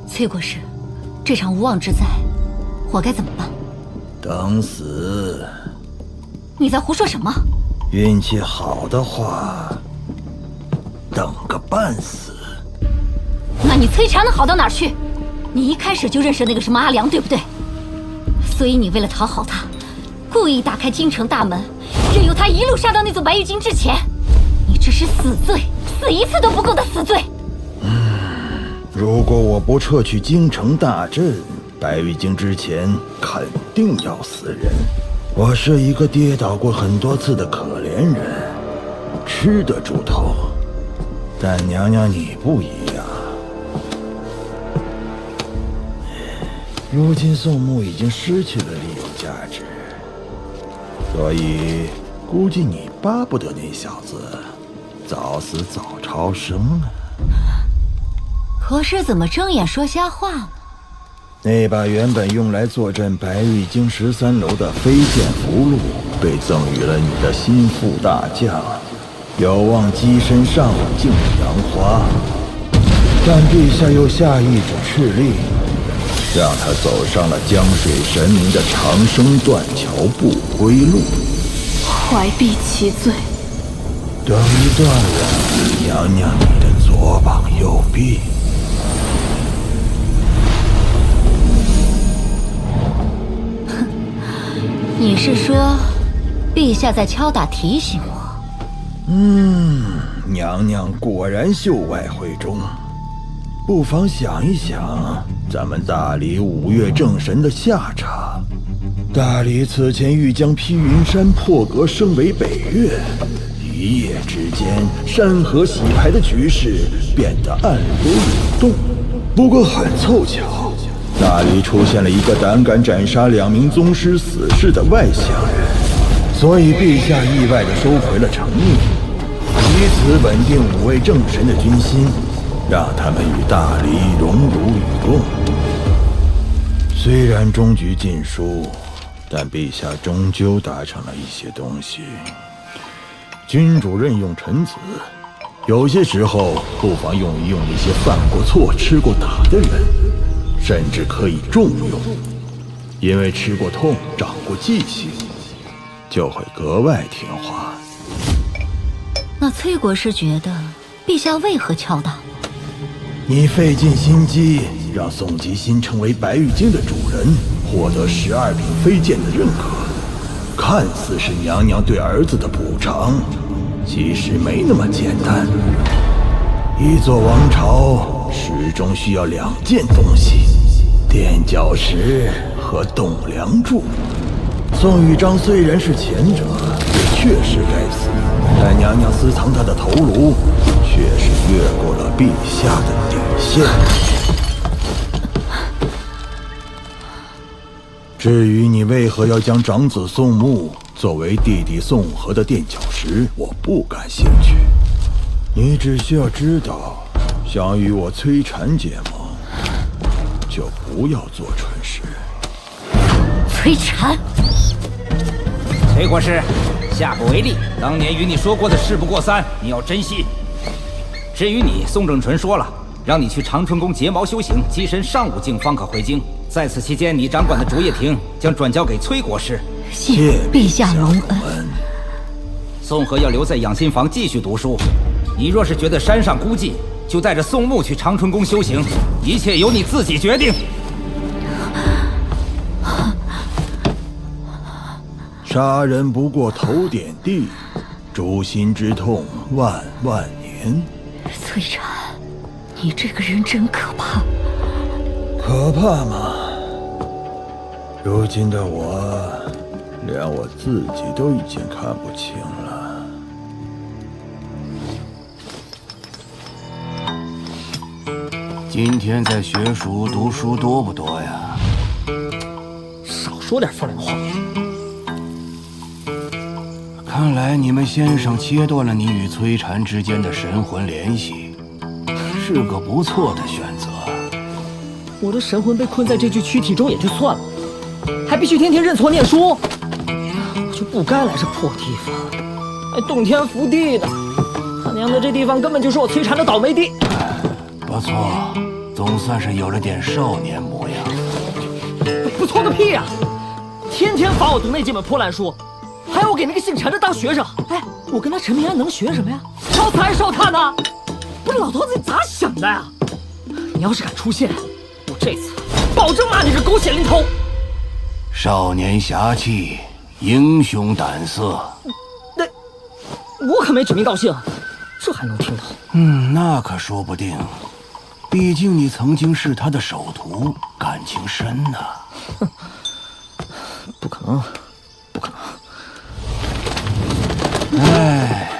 崔国师，这场无妄之灾，我该怎么办？等死。你在胡说什么？运气好的话，等个半死。那你崔禅能好到哪儿去？你一开始就认识那个什么阿良，对不对？所以你为了讨好他，故意打开京城大门，任由他一路杀到那座白玉京之前。你这是死罪，死一次都不够的死罪。如果我不撤去京城大阵，白玉京之前肯定要死人。我是一个跌倒过很多次的可怜人，吃得住头。但娘娘你不一样，如今宋牧已经失去了利用价值，所以估计你巴不得那小子早死早超生啊。国师怎么睁眼说瞎话呢？那把原本用来坐镇白玉京13楼的飞剑符箓，被赠予了你的心腹大将，有望跻身上武境的杨花。但陛下又下谕旨敕令，让他走上了江水神明的长生断桥不归路，怀璧其罪。等于断了娘娘你的左膀右臂。你是说，陛下在敲打提醒我？娘娘果然秀外慧中。不妨想一想咱们大理5岳正神的下场。大理此前欲将披云山破格升为北岳，一夜之间山河洗牌的局势变得暗流涌动。不过很凑巧，那里出现了一个胆敢斩杀2名宗师死士的外乡人，所以陛下意外地收回了成命，以此稳定5位正神的军心，让他们与大理荣辱与共。虽然终局尽输，但陛下终究达成了一些东西。君主任用臣子，有些时候不妨用一用那些犯过错、吃过打的人，甚至可以重用，因为吃过痛、长过记性，就会格外听话。那崔国师觉得，陛下为何敲打我？你费尽心机让宋吉新成为白玉京的主人，获得12品飞剑的认可，看似是娘娘对儿子的补偿，其实没那么简单。一座王朝始终需要2件东西：垫脚石和栋梁柱。宋玉章虽然是前者，也确实该死，但娘娘私藏他的头颅，却是越过了陛下的底线。至于你为何要将长子宋牧作为弟弟宋和的垫脚石，我不感兴趣。你只需要知道，想与我崔禅结盟，就不要做蠢事。崔禅，崔国师，下不为例。当年与你说过的事不过3，你要珍惜。至于你，宋正纯说了，让你去长春宫结毛修行，跻身上武境方可回京。在此期间，你掌管的竹叶亭将转交给崔国师。谢陛下隆恩。宋和要留在养心房继续读书。你若是觉得山上孤寂，就带着宋牧去长春宫修行，一切由你自己决定。杀人不过头点地，诛心之痛万万年。崔禅，你这个人真可怕。可怕吗？如今的我，连我自己都已经看不清了。今天在学塾读书多不多呀？少说点风凉话。看来你们先生切断了你与崔禅之间的神魂联系，是个不错的选择。我的神魂被困在这具躯体中也就算了，还必须天天认错念书，我就不该来这破地方，还动天伏地的。他娘的，这地方根本就是我摧残的倒霉地。不错，总算是有了点少年模样。不错个屁呀！天天罚我读那几本破烂书，还要我给那个姓陈的当学生。哎，我跟他陈平安能学什么呀？烧菜烧炭呢？不是老头子你咋想的呀？你要是敢出现，我这次保证骂你是狗血淋头。少年侠气，英雄胆色。那我可没指名道姓，这还能听到？那可说不定。毕竟你曾经是他的首徒，感情深呐。不可能，不可能！哎，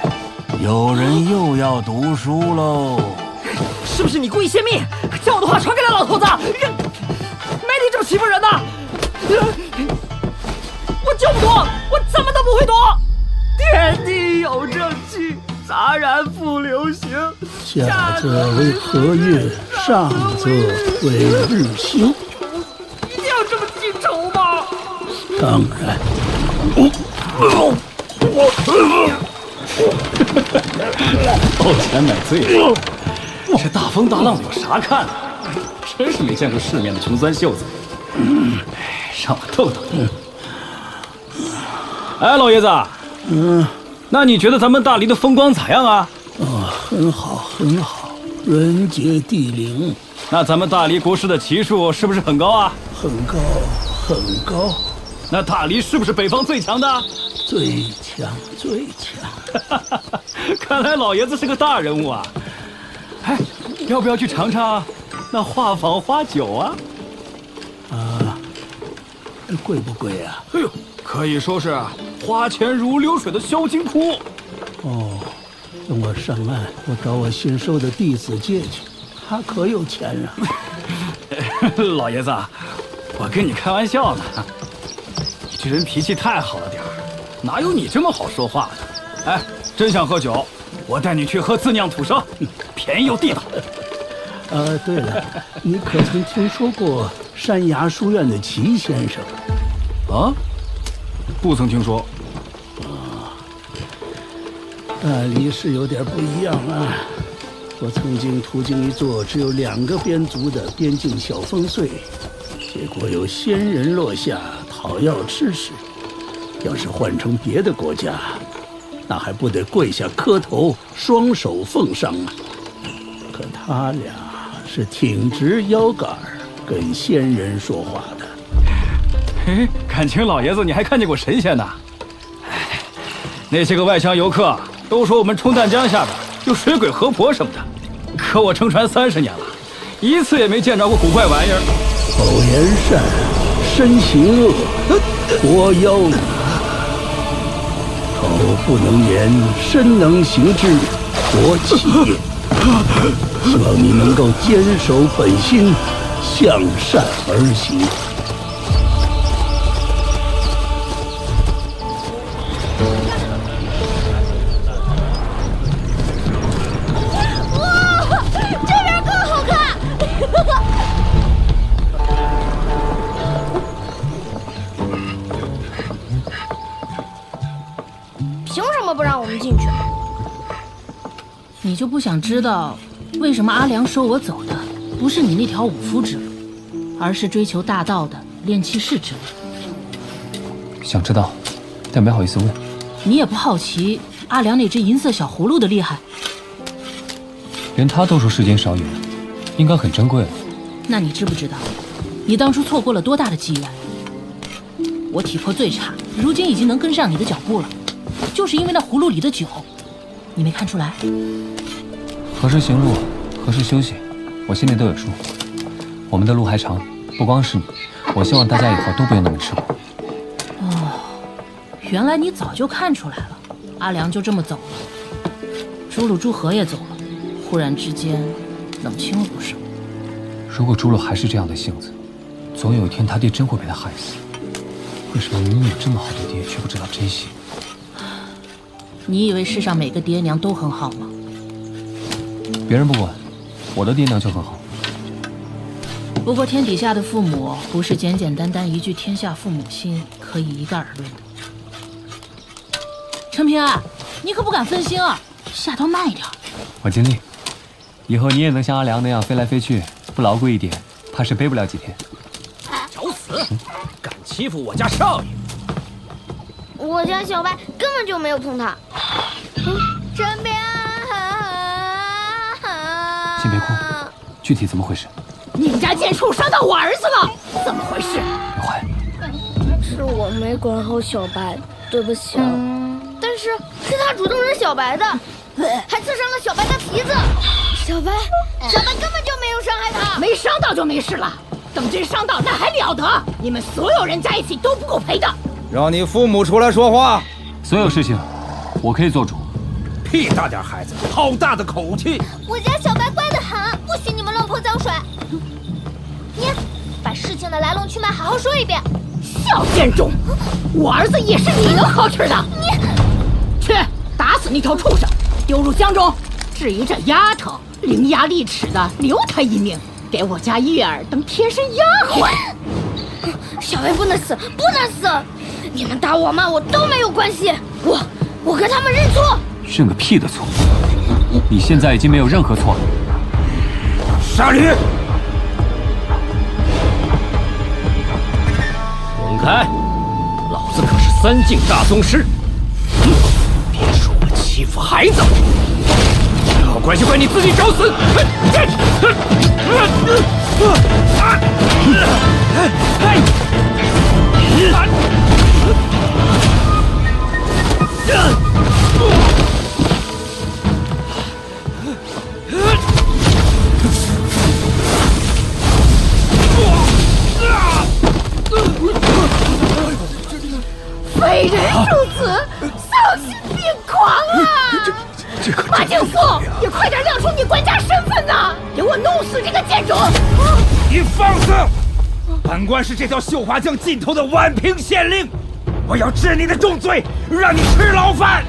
有人又要读书喽！是不是你故意泄密，将我的话传给了老头子？没你这么欺负人的！我就不读，我怎么都不会读。天地有正气，杂然不流行。下则为和月，上则为日星。一定要这么记仇吗？当然。抱拳买醉。这大风大浪有啥看的？真是没见过世面的穷酸秀才。让我逗逗你。哎，老爷子。那你觉得咱们大理的风光咋样啊？很好，很好，人杰地灵。那咱们大理国师的骑术是不是很高啊？很高，很高。那大理是不是北方最强的？最强，最强。看来老爷子是个大人物啊！哎，要不要去尝尝那画舫花酒啊？贵不贵啊？哎呦，可以说是花钱如流水的销金窟。哦，等我上岸，我找我新收的弟子借去，他可有钱啊！老爷子，我跟你开玩笑呢。你这人脾气太好了点儿，哪有你这么好说话的？哎，真想喝酒，我带你去喝自酿土生，便宜又地道。对了，你可曾听说过山崖书院的齐先生？啊？不曾听说。大理是有点不一样啊。我曾经途经一座只有2个边族的边境小烽燧，结果有仙人落下讨要吃食。要是换成别的国家，那还不得跪下磕头，双手奉上啊？可他俩是挺直腰杆跟仙人说话的。嘿，感情老爷子你还看见过神仙呢？哎，那些个外乡游客都说我们冲淡江下边有水鬼河婆什么的，可我乘船30年了，一次也没见着过古怪玩意儿。口言善，身行恶，活妖女。口不能言，身能行之，活企业。希望你能够坚守本心，向善而行。哇，这边更好看！凭什么不让我们进去？你就不想知道，为什么阿良说我走的不是你那条武夫之路，而是追求大道的炼气士之路？想知道，但没好意思问。你也不好奇阿良那只银色小葫芦的厉害？连他都说世间少有，应该很珍贵了。那你知不知道，你当初错过了多大的机缘？我体魄最差，如今已经能跟上你的脚步了，就是因为那葫芦里的酒，你没看出来？何时行路，何时休息，我心里都有数。我们的路还长，不光是你，我希望大家以后都不用那么吃苦。哦，原来你早就看出来了，阿良就这么走了，朱鲁朱河也走了，忽然之间冷清了不少。如果朱鲁还是这样的性子，总有一天他爹真会被他害死。为什么明明有这么好的爹，却不知道珍惜？你以为世上每个爹娘都很好吗？别人不管，我的爹娘就很好。不过天底下的父母不是简简单单一句天下父母心可以一概而论的。陈平安，你可不敢分心啊，下刀慢一点。我尽力，以后你也能像阿良那样飞来飞去，不牢固一点，怕是背不了几天。找死！敢欺负我家少爷！我家小白根本就没有碰他。陈平安，先别哭，具体怎么回事？你们家贱畜伤到我儿子了，怎么回事？刘怀，是我没管好小白，对不起啊。但是他主动惹小白的，还刺伤了小白的蹄子。小白根本就没有伤害他，没伤到就没事了。等真伤到那还了得？你们所有人加一起都不够赔的。让你父母出来说话。所有事情，我可以做主。屁大点孩子，好大的口气！我家小白乖得很，不许你们乱泼脏水。你把事情的来龙去脉好好说一遍。小贱种，我儿子也是你能好吃的。你去打死那条畜生，丢入江中。至于这丫头，伶牙俐齿的，留她一命，给我家月儿当贴身丫鬟。小白不能死，不能死！你们打我骂我都没有关系，我跟他们认错。认个屁的错！你现在已经没有任何错了。杀驴！滚开！老子可是3境大宗师，别说我欺负孩子，好怪就怪你自己找死！匪人庶子，丧心病狂啊！马景素，你快点亮出你官家身份呐！给我弄死这个贱种！你放肆！本官是这条绣花江尽头的宛平县令，我要治你的重罪，让你吃牢饭！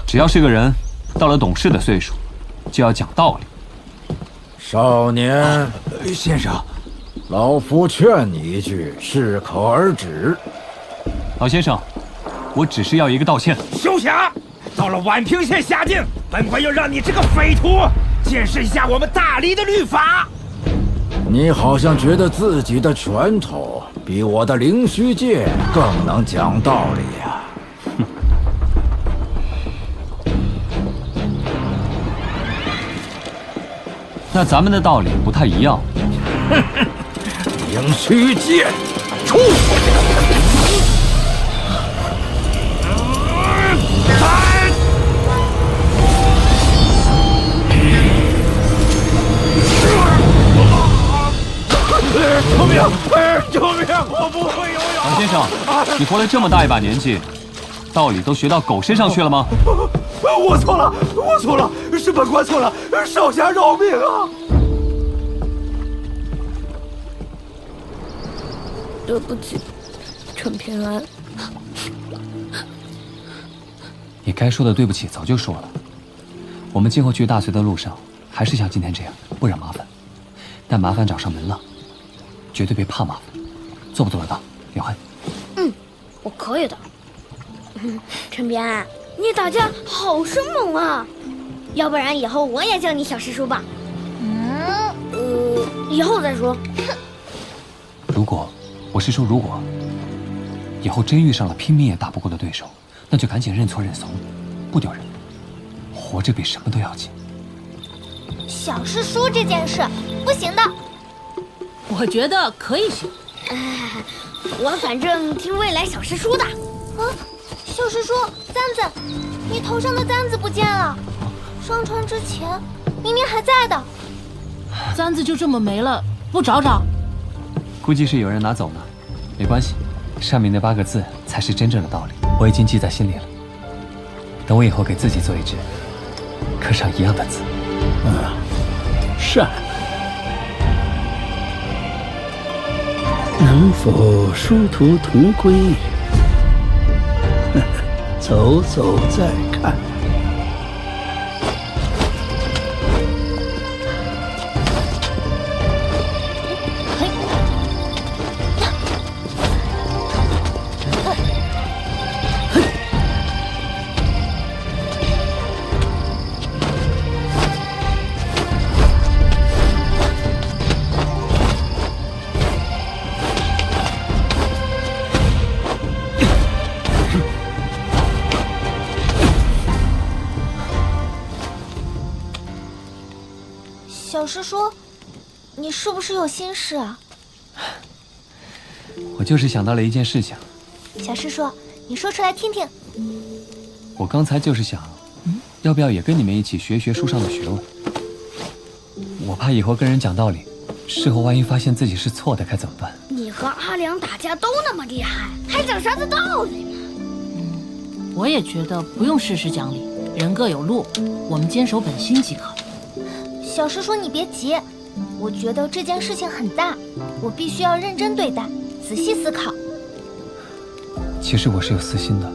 只要是个人，到了懂事的岁数，就要讲道理。少年，先生，老夫劝你一句，适可而止。老先生，我只是要一个道歉。休想！到了宛平县下境，本官要让你这个匪徒见识一下我们大理的律法。你好像觉得自己的拳头比我的灵虚剑更能讲道理呀。那咱们的道理不太一样。灵虚剑，出！救命！救命！我不会游泳。王先生，你活了这么大一把年纪，道理都学到狗身上去了吗？我错了，我错了，是本官错了，少侠饶命啊！对不起，陈平安。你该说的对不起早就说了。我们今后去大隋的路上，还是像今天这样，不惹麻烦。但麻烦找上门了，绝对别怕麻烦。做不做得到，刘汉？我可以的。陈平安，你打架好生猛啊！要不然以后我也叫你小师叔吧。以后再说。如果以后真遇上了拼命也打不过的对手，那就赶紧认错认怂，不丢人。活着比什么都要紧。小师叔这件事不行的。我觉得可以行。我反正听未来小师叔的。小师叔，簪子，你头上的簪子不见了。上船之前明明还在的。簪子就这么没了，不找找？估计是有人拿走呢。没关系，上面那8个字才是真正的道理，我已经记在心里了。等我以后给自己做一只，刻上一样的字。善。能否殊途同归？走走再看。小师叔，你是不是有心事啊？我就是想到了一件事情。小师叔，你说出来听听。我刚才就是想，要不要也跟你们一起学学书上的学问？我怕以后跟人讲道理，事后万一发现自己是错的，该怎么办？你和阿良打架都那么厉害，还讲啥子道理呢？我也觉得不用事事讲理，人各有路，我们坚守本心即可。小师叔，你别急，我觉得这件事情很大，我必须要认真对待，仔细思考。其实我是有私心的。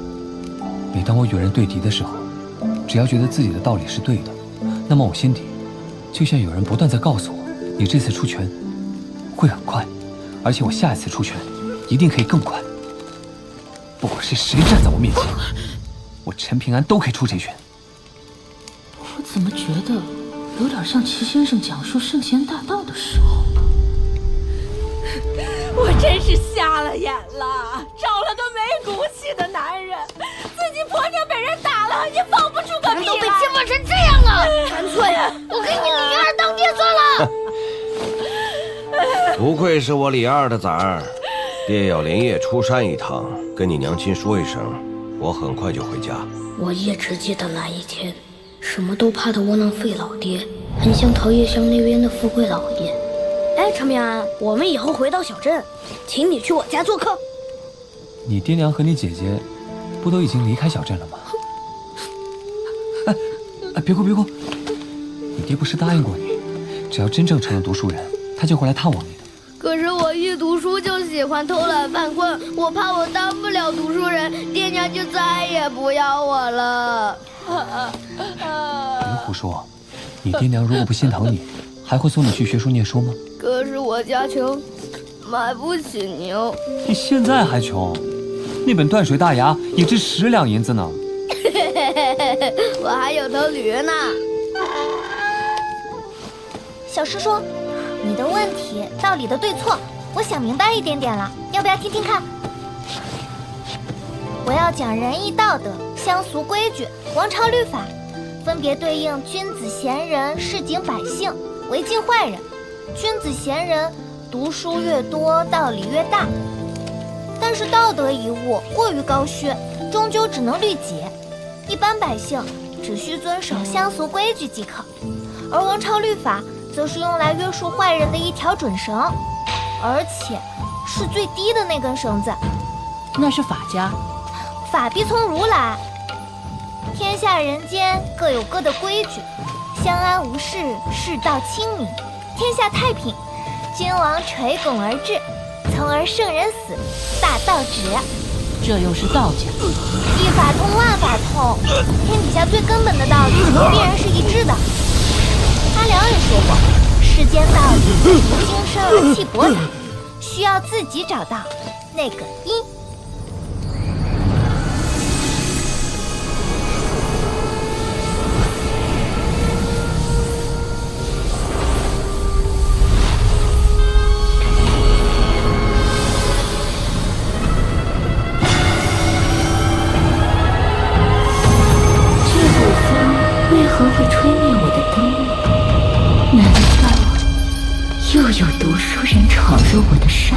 每当我与人对敌的时候，只要觉得自己的道理是对的，那么我心底就像有人不断在告诉我，你这次出拳会很快，而且我下一次出拳一定可以更快。不管是谁站在我面前，我陈平安都可以出这拳。我怎么觉得有点像齐先生讲述圣贤大道的时候？我真是瞎了眼了，找了个没骨气的男人，自己婆娘被人打了也放不出个屁来，人都被欺负成这样了，干脆我给你李二当爹算了。不愧是我李二的崽儿，爹要连夜出山一趟，跟你娘亲说一声，我很快就回家。我也只记得那一天，什么都怕的窝囊废老爹，很像桃叶乡那边的富贵老爷。哎，陈平安，我们以后回到小镇，请你去我家做客。你爹娘和你姐姐不都已经离开小镇了吗？哎，别哭别哭，你爹不是答应过你，只要真正成了读书人，他就会来探望你的。可是我一读书就喜欢偷懒犯困，我怕我当不了读书人，爹娘就再也不要我了。别胡说，你爹娘如果不心疼你，还会送你去学书念书吗？可是我家穷，买不起牛。你现在还穷？那本断水大牙也值10两银子呢。我还有头驴呢。小师叔，你的问题道理的对错，我想明白一点点了，要不要听听看？我要讲仁义道德、乡俗规矩、王朝律法，分别对应君子贤人、市井百姓、违禁坏人。君子贤人，读书越多，道理越大。但是道德一物过于高虚，终究只能律己。一般百姓只需遵守乡俗规矩即可，而王朝律法则是用来约束坏人的一条准绳，而且是最低的那根绳子。那是法家，法必从如来。天下人间各有各的规矩，相安无事，世道清明，天下太平。君王垂拱而治，从而圣人死，大道直。这又是道家。一法通万法通，天底下最根本的道理必然是一致的。阿良也说过，世间道理无精深而气博杂，需要自己找到那个因。为何会吹灭我的灯？难道又有读书人闯入我的世